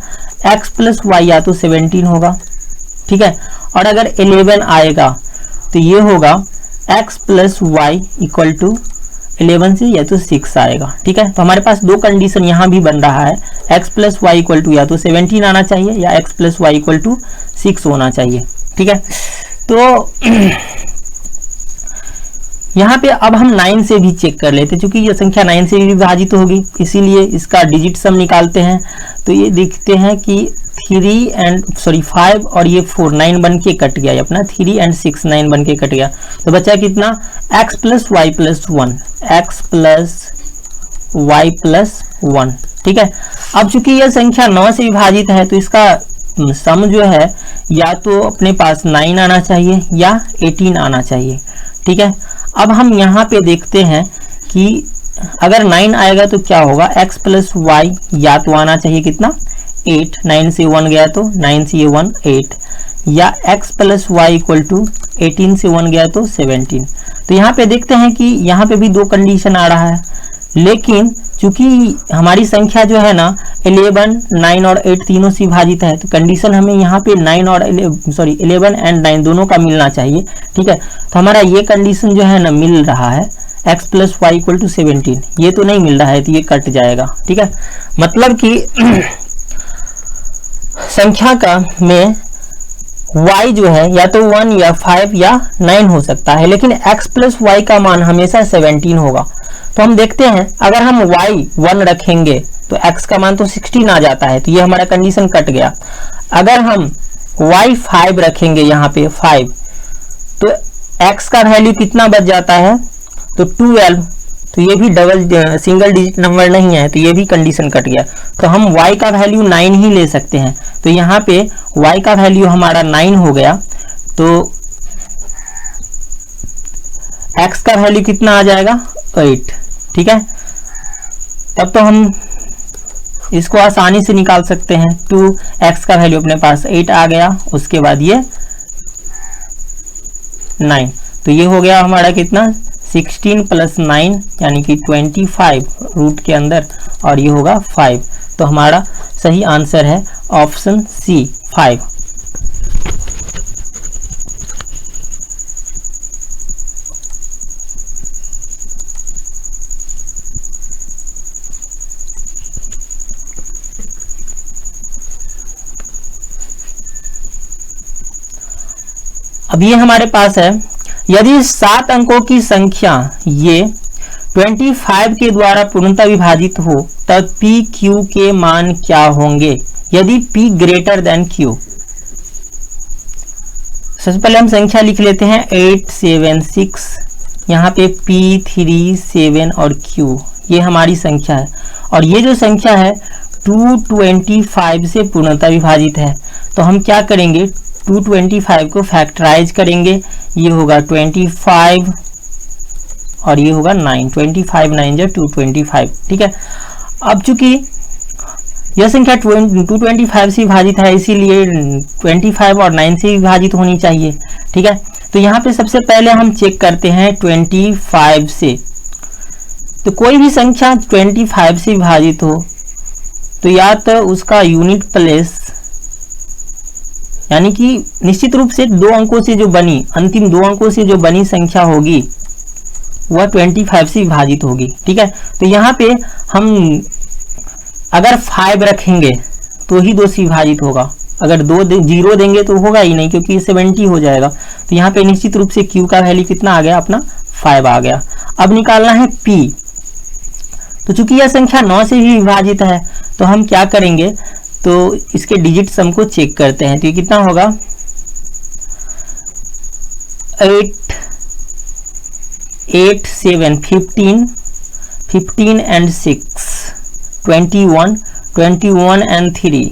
x प्लस y या तो 17 होगा, ठीक है। और अगर 11 आएगा तो ये होगा x plus y equal to 11 से या तो 6 आएगा, ठीक है। तो हमारे पास दो कंडीशन यहाँ भी बन रहा है, x plus y equal to या तो 17 आना चाहिए या x plus y equal to 6 होना चाहिए, ठीक है। तो यहाँ पे अब हम 9 से भी चेक कर लेते हैं, क्योंकि ये संख्या 9 से भी विभाजित होगी, इसीलिए इसका डिजिट सम निकालते हैं। तो ये देखते हैं कि 5 और ये 4 9 बन के कट गया, अपना 3 and 6 9 बन के कट गया। तो बचा कितना, x plus y plus 1, x plus y plus 1, ठीक है। अब चूंकि यह संख्या 9 से विभाजित है तो इसका सम जो है या तो अपने पास 9 आना चाहिए या 18 आना चाहिए, ठीक है। अब हम यहाँ पे देखते हैं कि अगर 9 आएगा तो क्या होगा, x प्लस वाई या तो आना चाहिए कितना 8, 9 से 1 गया तो 9 से ये 1 8, या x plus y equal to 18 से 1 गया तो 17। तो यहाँ पे देखते हैं कि यहाँ पे भी दो कंडीशन आ रहा है, लेकिन चूंकि हमारी संख्या जो है ना 11, 9 और 8 तीनों से विभाजित है, तो कंडीशन हमें यहाँ पे 9 और 11 एंड 9 दोनों का मिलना चाहिए। ठीक है, तो हमारा ये कंडीशन जो है ना मिल रहा है x plus y equal to 17, ये तो नहीं मिल रहा है तो ये कट जाएगा। ठीक है, मतलब कि संख्या का में y जो है या तो 1 या 5 या 9 हो सकता है, लेकिन x प्लस वाई का मान हमेशा 17 होगा। तो हम देखते हैं अगर हम y 1 रखेंगे तो x का मान तो 16 आ जाता है, तो ये हमारा कंडीशन कट गया। अगर हम y 5 रखेंगे यहाँ पे 5, तो x का वैल्यू कितना बच जाता है, तो 12, तो ये भी सिंगल डिजिट नंबर नहीं है, तो ये भी कंडीशन कट गया। तो हम y का वैल्यू 9 ही ले सकते हैं, तो यहाँ पे y का वैल्यू हमारा 9 हो गया, तो x का वैल्यू कितना आ जाएगा 8। ठीक है, तब तो हम इसको आसानी से निकाल सकते हैं। 2x का वैल्यू अपने पास 8 आ गया, उसके बाद ये 9, तो ये हो गया हमारा कितना 16 प्लस 9 यानी कि 25 रूट के अंदर, और ये होगा 5। तो हमारा सही आंसर है ऑप्शन सी 5। अब ये हमारे पास है, यदि 7 अंकों की संख्या ये 25 के द्वारा पूर्णतः विभाजित हो तब p q के मान क्या होंगे यदि p ग्रेटर देन q। सबसे पहले हम संख्या लिख लेते हैं 8, 7, 6, यहाँ पे p, 3, 7 और q, ये हमारी संख्या है। और ये जो संख्या है 225 से पूर्णतः विभाजित है, तो हम क्या करेंगे 225 को फैक्टराइज करेंगे, ये होगा 25 और ये होगा 9, 25 9 जा 225। ठीक है, अब चूंकि यह संख्या 225 से विभाजित है, इसीलिए 25 और 9 से विभाजित होनी चाहिए। ठीक है, तो यहाँ पे सबसे पहले हम चेक करते हैं 25 से। तो कोई भी संख्या 25 से विभाजित हो तो या तो उसका यूनिट प्लेस, यानी कि निश्चित रूप से 2 अंकों से जो बनी, अंतिम 2 अंकों से जो बनी संख्या होगी वह 25 से विभाजित होगी। ठीक है, तो यहाँ पे हम अगर 5 रखेंगे तो ही 2 से विभाजित होगा, अगर 2 0 देंगे तो होगा ही नहीं, क्योंकि 70 हो जाएगा। तो यहाँ पे निश्चित रूप से q का वैल्यू कितना आ गया, अपना 5 आ गया। अब निकालना है p, तो चूंकि यह संख्या 9 से भी विभाजित है, तो हम क्या करेंगे, तो इसके डिजिट सम को चेक करते हैं। तो ये कितना होगा 8, 8, 7, 15, 15 and 6, 21, 21 and 3,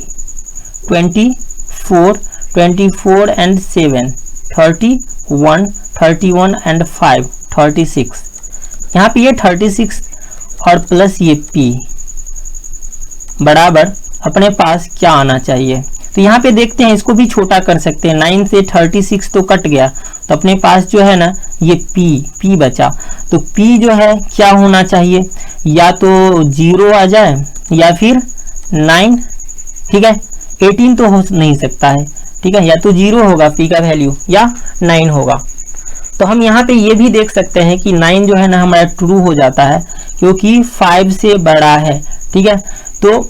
24, 24 and 7, 31, 31 and 5, 36। यहाँ पे ये 36 और प्लस ये p बराबर अपने पास क्या आना चाहिए। तो यहाँ पे देखते हैं, इसको भी छोटा कर सकते हैं। 9 से 36 तो कट गया, तो अपने पास जो है ना ये p बचा। तो p जो है क्या होना चाहिए, या तो 0 आ जाए या फिर 9। ठीक है, 18 तो हो नहीं सकता है। ठीक है, या तो 0 होगा p का वैल्यू या 9 होगा। तो हम यहाँ पे ये भी देख सकते हैं कि 9 जो है ना हमारा ट्रू हो जाता है, क्योंकि 5 से बड़ा है। ठीक है, तो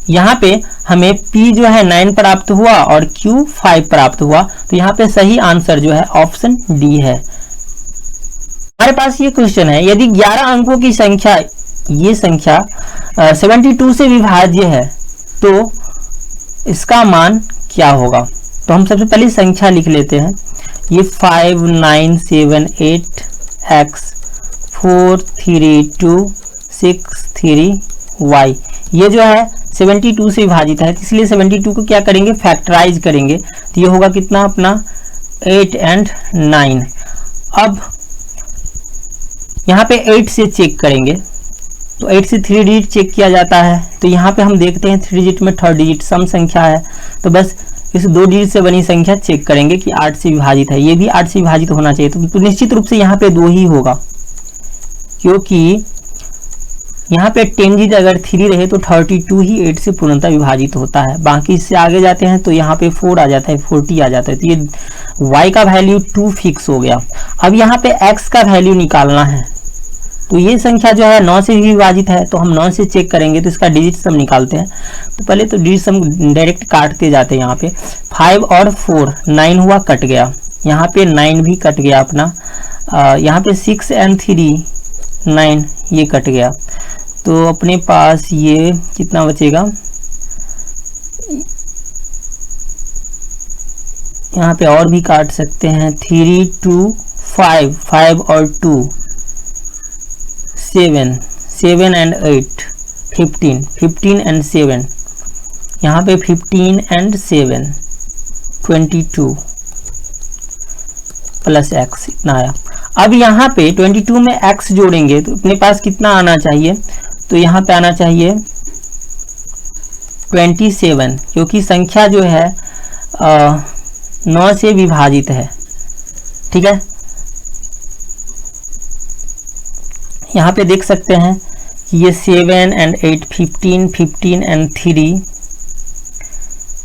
यहाँ पे हमें p जो है 9 प्राप्त हुआ और q 5 प्राप्त हुआ। तो यहाँ पे सही आंसर जो है ऑप्शन डी है। हमारे पास ये क्वेश्चन है, यदि 11 अंकों की संख्या, ये संख्या 72 से विभाज्य है तो इसका मान क्या होगा। तो हम सबसे पहले संख्या लिख लेते हैं, ये 5, 9, 7, 8 x, 4, 3, 2, 6, 3 y, ये जो है 72 से विभाजित है, इसलिए 72 को क्या करेंगे, फैक्टराइज करेंगे। तो ये होगा कितना अपना 8 and 9। अब यहाँ पे 8 से चेक करेंगे, तो 8 से 3 डिजिट चेक किया जाता है। तो यहाँ पे हम देखते हैं 3 डिजिट में 3rd डिजिट सम संख्या है, तो बस इस 2 डिजिट से बनी संख्या चेक करेंगे कि 8 से विभाजित है। ये भी 8 से विभाजित होना चाहिए, तो निश्चित रूप से यहाँ पे 2 ही होगा, क्योंकि यहाँ पे 10 डिजिट अगर 3 रहे तो 32 ही 8 से पूर्णतः विभाजित होता है। बाकी इससे आगे जाते हैं तो यहाँ पे 4 आ जाता है, 40 आ जाता है, तो ये y का वैल्यू 2 फिक्स हो गया। अब यहाँ पे x का वैल्यू निकालना है, तो ये संख्या जो है 9 से भी विभाजित है, तो हम 9 से चेक करेंगे, तो इसका डिजिट सम निकालते हैं। तो पहले तो डिजिट सम डायरेक्ट काटते जाते हैं। यहाँ पे 5 और 4 9 हुआ, कट गया, यहाँ पे 9 भी कट गया अपना, यहाँ पे 6 and 3 9 ये कट गया, तो अपने पास ये कितना बचेगा, यहाँ पे और भी काट सकते हैं, 3 2 5 5 और 2 7 7 and 8 15 15 and 7, यहाँ पे 15 and 7 22 प्लस x इतना आया। अब यहाँ पे 22 में x जोड़ेंगे तो अपने पास कितना आना चाहिए, तो यहाँ पे आना चाहिए 27, क्योंकि संख्या जो है 9 से विभाजित है। ठीक है, यहाँ पे देख सकते हैं कि ये 7 and 8 15 15 and 3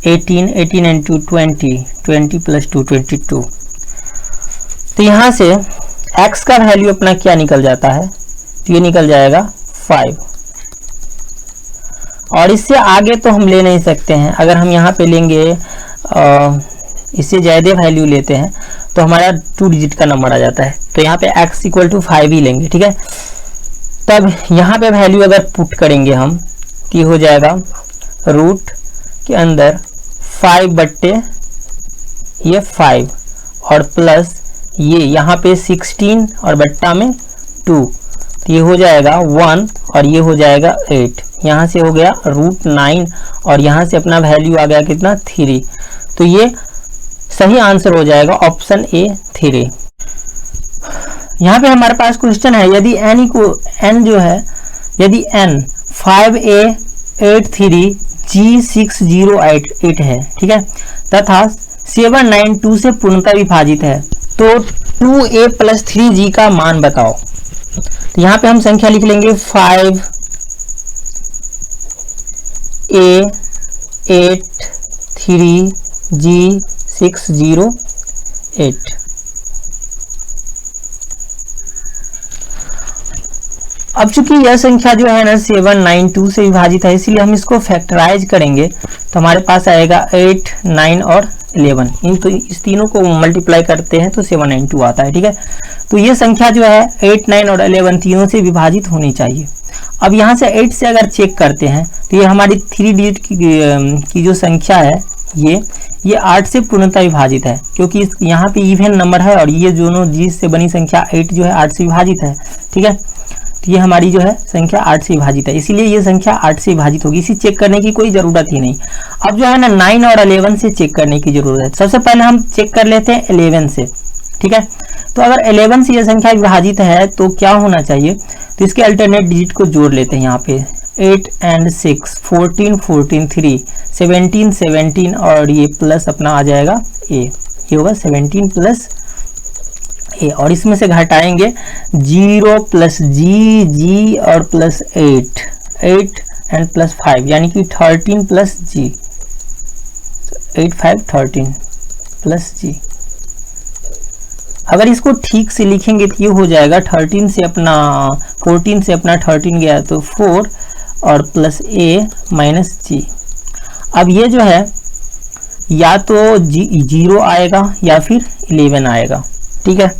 18 18 and 2 20 20 plus 2 22। तो यहाँ से x का वैल्यू अपना क्या निकल जाता है, तो ये निकल जाएगा 5, और इससे आगे तो हम ले नहीं सकते हैं। अगर हम यहाँ पे लेंगे इससे ज़्यादा वैल्यू लेते हैं तो हमारा 2 डिजिट का नंबर आ जाता है, तो यहाँ पे x = 5 ही लेंगे। ठीक है, तब यहाँ पे वैल्यू अगर पुट करेंगे हम तो हो जाएगा रूट के अंदर 5 बट्टे ये 5 और प्लस ये यहाँ पे 16 और बट्टा में 2, तो ये हो जाएगा 1 और ये हो जाएगा 8, यहाँ से हो गया √9 और यहाँ से अपना वैल्यू आ गया कितना 3, तो ये सही आंसर हो जाएगा ऑप्शन ए 3। यहाँ पे हमारे पास क्वेश्चन है, यदि n जो है, यदि n 5a83g6088 है, ठीक है, तथा 792 से पूर्णतः विभाजित है, तो 2a + 3g का मान बताओ। तो यहाँ पे हम संख्या लिख लेंगे 5a83g608। अब चूंकि यह संख्या जो है ना 792 से विभाजित है, इसलिए हम इसको फैक्टराइज करेंगे तो हमारे पास आएगा 8 9 और 11, इस तीनों को मल्टीप्लाई करते हैं तो 792 आता है। ठीक है, तो ये संख्या जो है 8 9 और 11 तीनों से विभाजित होनी चाहिए। अब यहाँ से 8 से अगर चेक करते हैं तो ये हमारी 3 डिजिट की जो संख्या है ये 8 से पूर्णतः विभाजित है, क्योंकि यहाँ पे इवन नंबर है और ये दोनों जी से बनी संख्या 8 जो है 8 से विभाजित है। ठीक है, तो ये हमारी जो है संख्या 8 से विभाजित है, इसीलिए ये संख्या 8 से विभाजित होगी, इसी चेक करने की कोई ज़रूरत ही नहीं। अब जो है ना 9 और 11 से चेक करने की ज़रूरत है। सबसे पहले हम चेक कर लेते हैं 11 से। ठीक है, तो अगर 11 से ये संख्या विभाजित है तो क्या होना चाहिए, तो इसके अल्टरनेट डिजिट को जोड़ लेते हैं। यहाँ पे 8 and 6 14 14 3 17 17 और ये प्लस अपना आ जाएगा a, ये होगा 17 प्लस a, और इसमें से घटाएंगे 0 प्लस g और प्लस 8 एंड प्लस 5 यानी कि 13 प्लस g, 8 5 13 प्लस g। अगर इसको ठीक से लिखेंगे तो ये हो जाएगा 14 से अपना 13 गया तो 4 और प्लस a माइनस g। अब ये जो है या तो 0 आएगा या फिर 11 आएगा। ठीक है,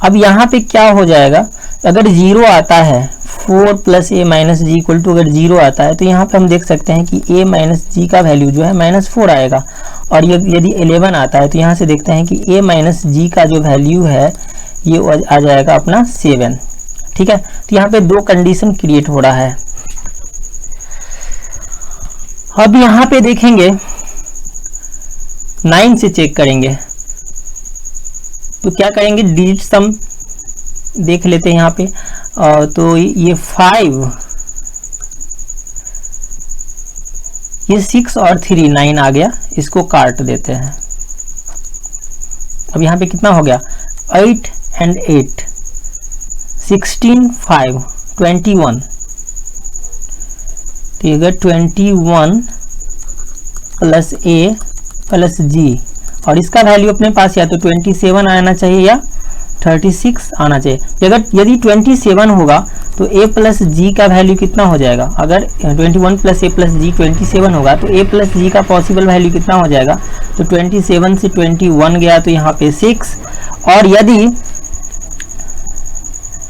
अब यहाँ पे क्या हो जाएगा, अगर 0 आता है 4 plus a minus g equal to अगर 0 आता है तो यहाँ पे हम देख सकते हैं कि a माइनस जी का वैल्यू जो है -4 आएगा, और यदि 11 आता है तो यहाँ से देखते हैं कि a माइनस जी का जो वैल्यू है ये आ जाएगा अपना 7। ठीक है, तो यहाँ पे 2 कंडीशन क्रिएट हो रहा है। अब यहाँ पे देखेंगे 9 से चेक करेंगे तो क्या करेंगे, डिजिट सम देख लेते हैं यहाँ पे। तो ये 5 ये 6 और 3 9 आ गया, इसको काट देते हैं। अब यहाँ पे कितना हो गया 8 and 8 16 5 21, तो ये 21 प्लस ए प्लस जी, और इसका वैल्यू अपने पास या तो 27 आना चाहिए या 36 आना चाहिए। अगर यदि 27 होगा तो a प्लस जी का वैल्यू कितना हो जाएगा, अगर 21 प्लस ए प्लस जी 27 होगा तो a प्लस जी का पॉसिबल वैल्यू कितना हो जाएगा, तो 27 से 21 गया तो यहाँ पे 6, और यदि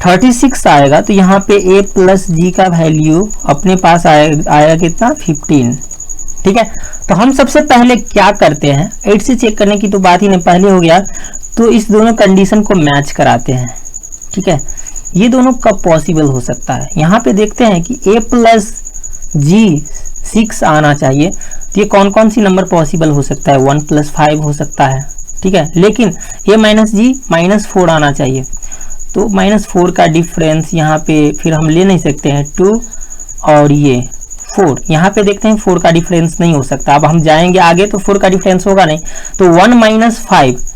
36 आएगा तो यहाँ पे a प्लस जी का वैल्यू अपने पास आएगा कितना 15। ठीक है, तो हम सबसे पहले क्या करते हैं, 8 से चेक करने की तो बात ही नहीं, पहले हो गया तो इस दोनों कंडीशन को मैच कराते हैं। ठीक है, ये दोनों कब पॉसिबल हो सकता है, यहाँ पे देखते हैं कि a प्लस जी 6 आना चाहिए, तो ये कौन कौन सी नंबर पॉसिबल हो सकता है, 1 प्लस 5 हो सकता है। ठीक है, लेकिन a माइनस जी -4 आना चाहिए, तो -4 का डिफरेंस यहाँ पे फिर हम ले नहीं सकते हैं 2 और ये 4, यहाँ पे देखते हैं 4 का डिफरेंस नहीं हो सकता। अब हम जाएंगे आगे तो 4 का डिफरेंस होगा नहीं, तो 1 माइनस 5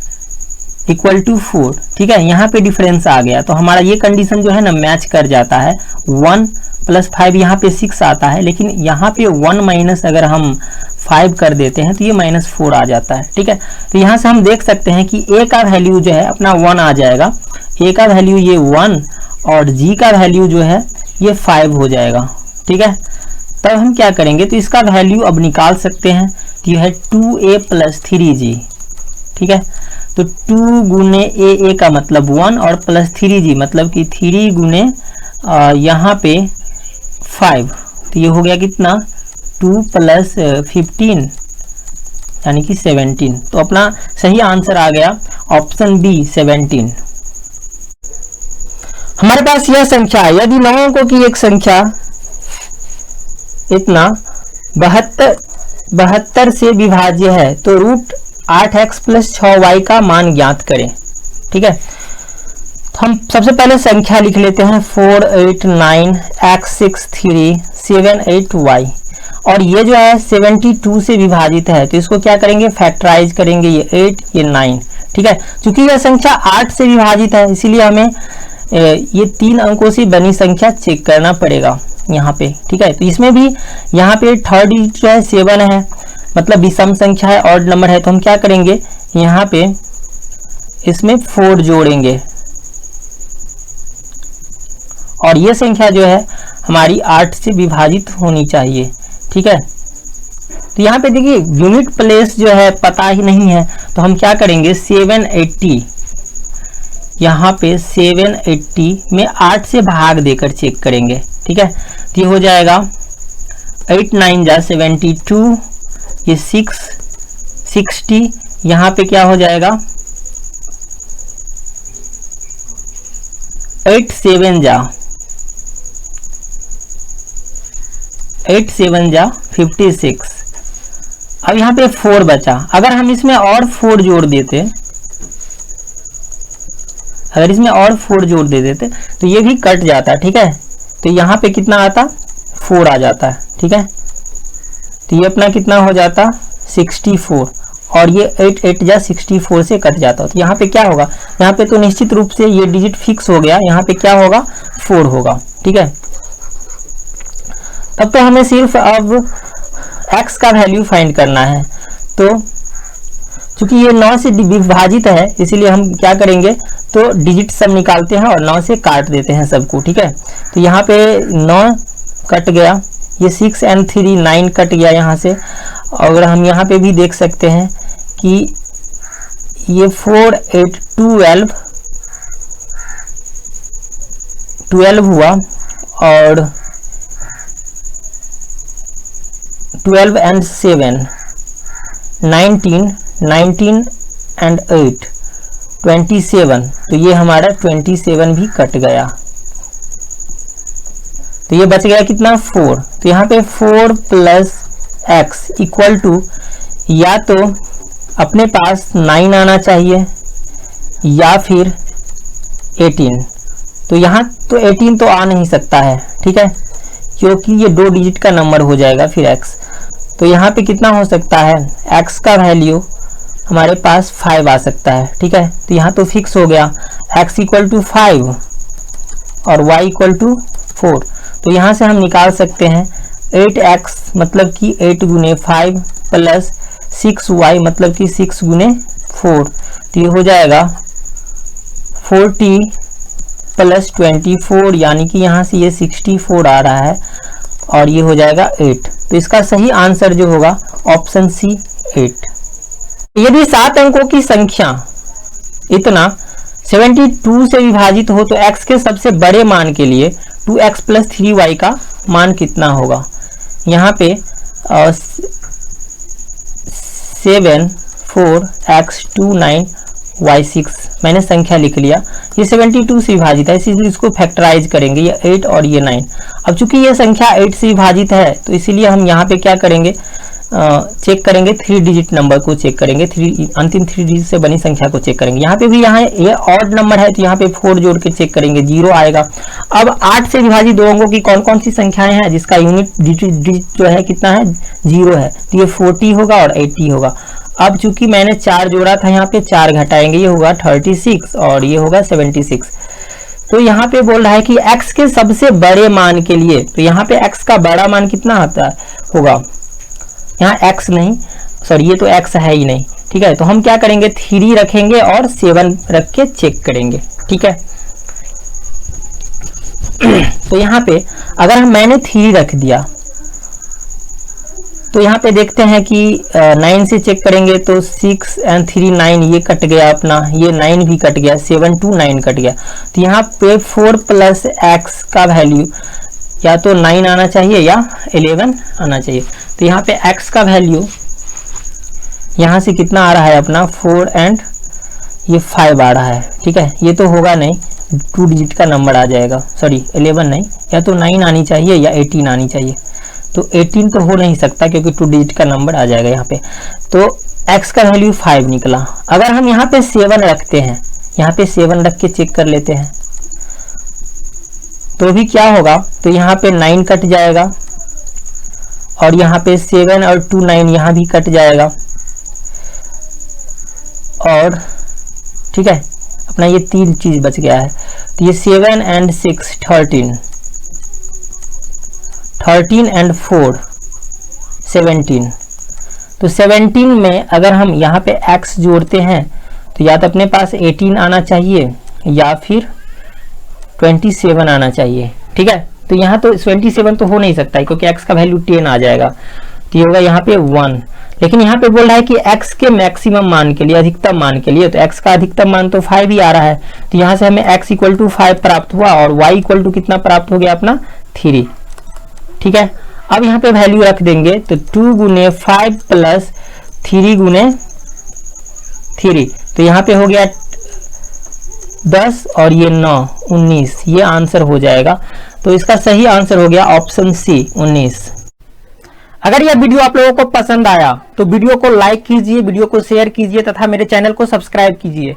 इक्वल टू 4। ठीक है, यहाँ पे डिफरेंस आ गया, तो हमारा ये कंडीशन जो है ना मैच कर जाता है। 1 प्लस 5 यहाँ पे 6 आता है, लेकिन यहाँ पे 1 माइनस अगर हम 5 कर देते हैं तो ये -4 आ जाता है। ठीक है, तो यहाँ से हम देख सकते हैं कि a का वैल्यू जो है अपना 1 आ जाएगा, a का वैल्यू ये 1 और g का वैल्यू जो है ये 5 हो जाएगा। ठीक है, तब हम क्या करेंगे, तो इसका वैल्यू अब निकाल सकते हैं, तो यह है 2a प्लस 3g। ठीक है, तो 2 गुने a का मतलब 1 और प्लस 3g मतलब कि 3 गुने यहाँ पे 5, तो ये हो गया कितना 2 प्लस 15 यानी कि 17। तो अपना सही आंसर आ गया ऑप्शन बी 17। हमारे पास यह संख्या है, यदि 9 अंकों की एक संख्या इतना 72 से विभाज्य है तो रूट 8x प्लस 6y का मान ज्ञात करें। ठीक है, तो हम सबसे पहले संख्या लिख लेते हैं 4 8 9 x 6 3 7 8 y, और ये जो है 72 से विभाजित है तो इसको क्या करेंगे फैक्टराइज करेंगे, ये 8 ये 9। ठीक है, चूंकि यह संख्या 8 से विभाजित है इसीलिए हमें ये 3 अंकों से बनी संख्या चेक करना पड़ेगा यहाँ पे। ठीक है, तो इसमें भी यहाँ पे थर्ड डिजिट जो है 7 है, मतलब विषम संख्या है, ऑड नंबर है, तो हम क्या करेंगे यहाँ पे इसमें 4 जोड़ेंगे, और ये संख्या जो है हमारी 8 से विभाजित होनी चाहिए। ठीक है, तो यहाँ पे देखिए यूनिट प्लेस जो है पता ही नहीं है, तो हम क्या करेंगे 780, यहाँ पे 780 में 8 से भाग देकर चेक करेंगे। ठीक है, तो ये हो जाएगा 8 9 जा 72, ये 6 60, यहाँ पे क्या हो जाएगा 8 7 जा 56। अब यहाँ पे 4 बचा, अगर हम इसमें और 4 जोड़ देते, अगर इसमें और 4 जोड़ दे देते तो ये भी कट जाता। ठीक है, तो यहाँ पे कितना आता 4 आ जाता है। ठीक है, तो ये अपना कितना हो जाता 64, और ये 8 8 जा 64 से कट जाता। तो यहाँ पे क्या होगा, यहाँ पे तो निश्चित रूप से ये डिजिट फिक्स हो गया, यहाँ पे क्या होगा 4 होगा। ठीक है, तब तो हमें सिर्फ अब x का वैल्यू फाइंड करना है, तो चूंकि ये 9 से विभाजित है इसीलिए हम क्या करेंगे तो डिजिट सब निकालते हैं और 9 से काट देते हैं सबको। ठीक है, तो यहाँ पे 9 कट गया, ये 6 and 3 9 कट गया यहाँ से, और हम यहाँ पे भी देख सकते हैं कि ये 4 8 12 हुआ, और 12 and 7 19 and 8 27, तो ये हमारा 27 भी कट गया, तो ये बच गया कितना 4। तो यहाँ पे 4 प्लस एक्स इक्वल टू, या तो अपने पास 9 आना चाहिए या फिर 18, तो यहाँ तो 18 तो आ नहीं सकता है। ठीक है, क्योंकि ये 2 डिजिट का नंबर हो जाएगा फिर x, तो यहाँ पे कितना हो सकता है, x का वैल्यू हमारे पास 5 आ सकता है। ठीक है, तो यहाँ तो फिक्स हो गया x इक्वल टू 5 और y इक्वल टू 4। तो यहाँ से हम निकाल सकते हैं 8x मतलब कि 8 गुने 5 प्लस 6y मतलब कि 6 गुने 4। तो ये हो जाएगा 40 प्लस 24, यानी कि यहाँ से ये 64 आ रहा है और ये हो जाएगा 8। तो इसका सही आंसर जो होगा ऑप्शन सी 8। यदि 7 अंकों की संख्या इतना 72 से विभाजित हो तो x के सबसे बड़े मान के लिए 2x प्लस 3y का मान कितना होगा। यहाँ पे 7 4x 2 9 y 6 मैंने संख्या लिख लिया। ये 72 से विभाजित है, इसीलिए इसको फैक्टराइज करेंगे, ये 8 और ये 9। अब चूंकि ये संख्या 8 से विभाजित है तो इसीलिए हम यहाँ पे क्या करेंगे, चेक करेंगे 3 डिजिट नंबर को चेक करेंगे, अंतिम 3 डिजिट से बनी संख्या को चेक करेंगे। यहाँ पे भी ये ऑड नंबर है तो यहाँ पे 4 जोड़ के चेक करेंगे, 0 आएगा। अब 8 से विभाजित 2 अंकों की कौन कौन सी संख्याएं हैं जिसका यूनिट डिजिट जो है कितना है, 0 है, तो ये 40 होगा और 80 होगा। अब चूंकि मैंने 4 जोड़ा था, यहाँ पे 4 घटाएंगे, ये होगा 36 और ये होगा 76। तो यहाँ पे बोल रहा है कि x के सबसे बड़े मान के लिए, तो यहाँ पे x का बड़ा मान कितना आता होगा, यहाँ x नहीं, सॉरी ये तो x है ही नहीं। ठीक है, तो हम क्या करेंगे 3 रखेंगे और 7 रख के चेक करेंगे। ठीक है, तो यहाँ पे अगर मैंने 3 रख दिया तो यहाँ पे देखते हैं कि 9 से चेक करेंगे तो 6 और 3 9, ये कट गया अपना, ये 9 भी कट गया, 7 2 9 कट गया। तो यहाँ पे 4 प्लस x का वैल्यू या तो 9 आना चाहिए या 11 आना चाहिए। तो यहाँ पे x का वैल्यू यहाँ से कितना आ रहा है अपना 4 एंड ये 5 आ रहा है। ठीक है, ये तो होगा नहीं, 2 डिजिट का नंबर आ जाएगा, सॉरी 11 नहीं, या तो 9 आनी चाहिए या 18 आनी चाहिए। तो 18 तो हो नहीं सकता क्योंकि 2 डिजिट का नंबर आ जाएगा यहाँ पे। तो x का वैल्यू 5 निकला। अगर हम यहाँ पे 7 रखते हैं, यहाँ पे 7 रख के चेक कर लेते हैं तो भी क्या होगा, तो यहाँ पे 9 कट जाएगा और यहाँ पे 7 और 2 9 यहाँ भी कट जाएगा। और ठीक है, अपना ये 3 चीज बच गया है। तो ये 7 एंड 6 13 एंड 4 17। तो 17 में अगर हम यहाँ पे x जोड़ते हैं तो या तो अपने पास 18 आना चाहिए या फिर 27 आना चाहिए। ठीक है, तो यहाँ तो 27 तो हो नहीं सकता है क्योंकि x का वैल्यू 10 आ जाएगा, तो ये होगा यहाँ पे 1। लेकिन यहाँ पे बोल रहा है कि x के मैक्सिमम मान के लिए, अधिकतम मान के लिए, तो x का अधिकतम मान तो 5 ही आ रहा है। तो यहाँ से हमें x इक्वल टू 5 प्राप्त हुआ और y इक्वल टू कितना प्राप्त हो गया अपना 3। ठीक है, अब यहाँ पे वैल्यू रख देंगे तो 2 गुने 5 प्लस 3 गुने 3, तो यहाँ पे हो गया 10 और ये 9 19, ये आंसर हो जाएगा। तो इसका सही आंसर हो गया ऑप्शन सी 19। अगर यह वीडियो आप लोगों को पसंद आया तो वीडियो को लाइक कीजिए, वीडियो को शेयर कीजिए तथा मेरे चैनल को सब्सक्राइब कीजिए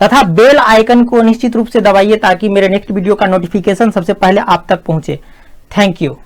तथा बेल आइकन को निश्चित रूप से दबाइए ताकि मेरे नेक्स्ट वीडियो का नोटिफिकेशन सबसे पहले आप तक पहुंचे। Thank you.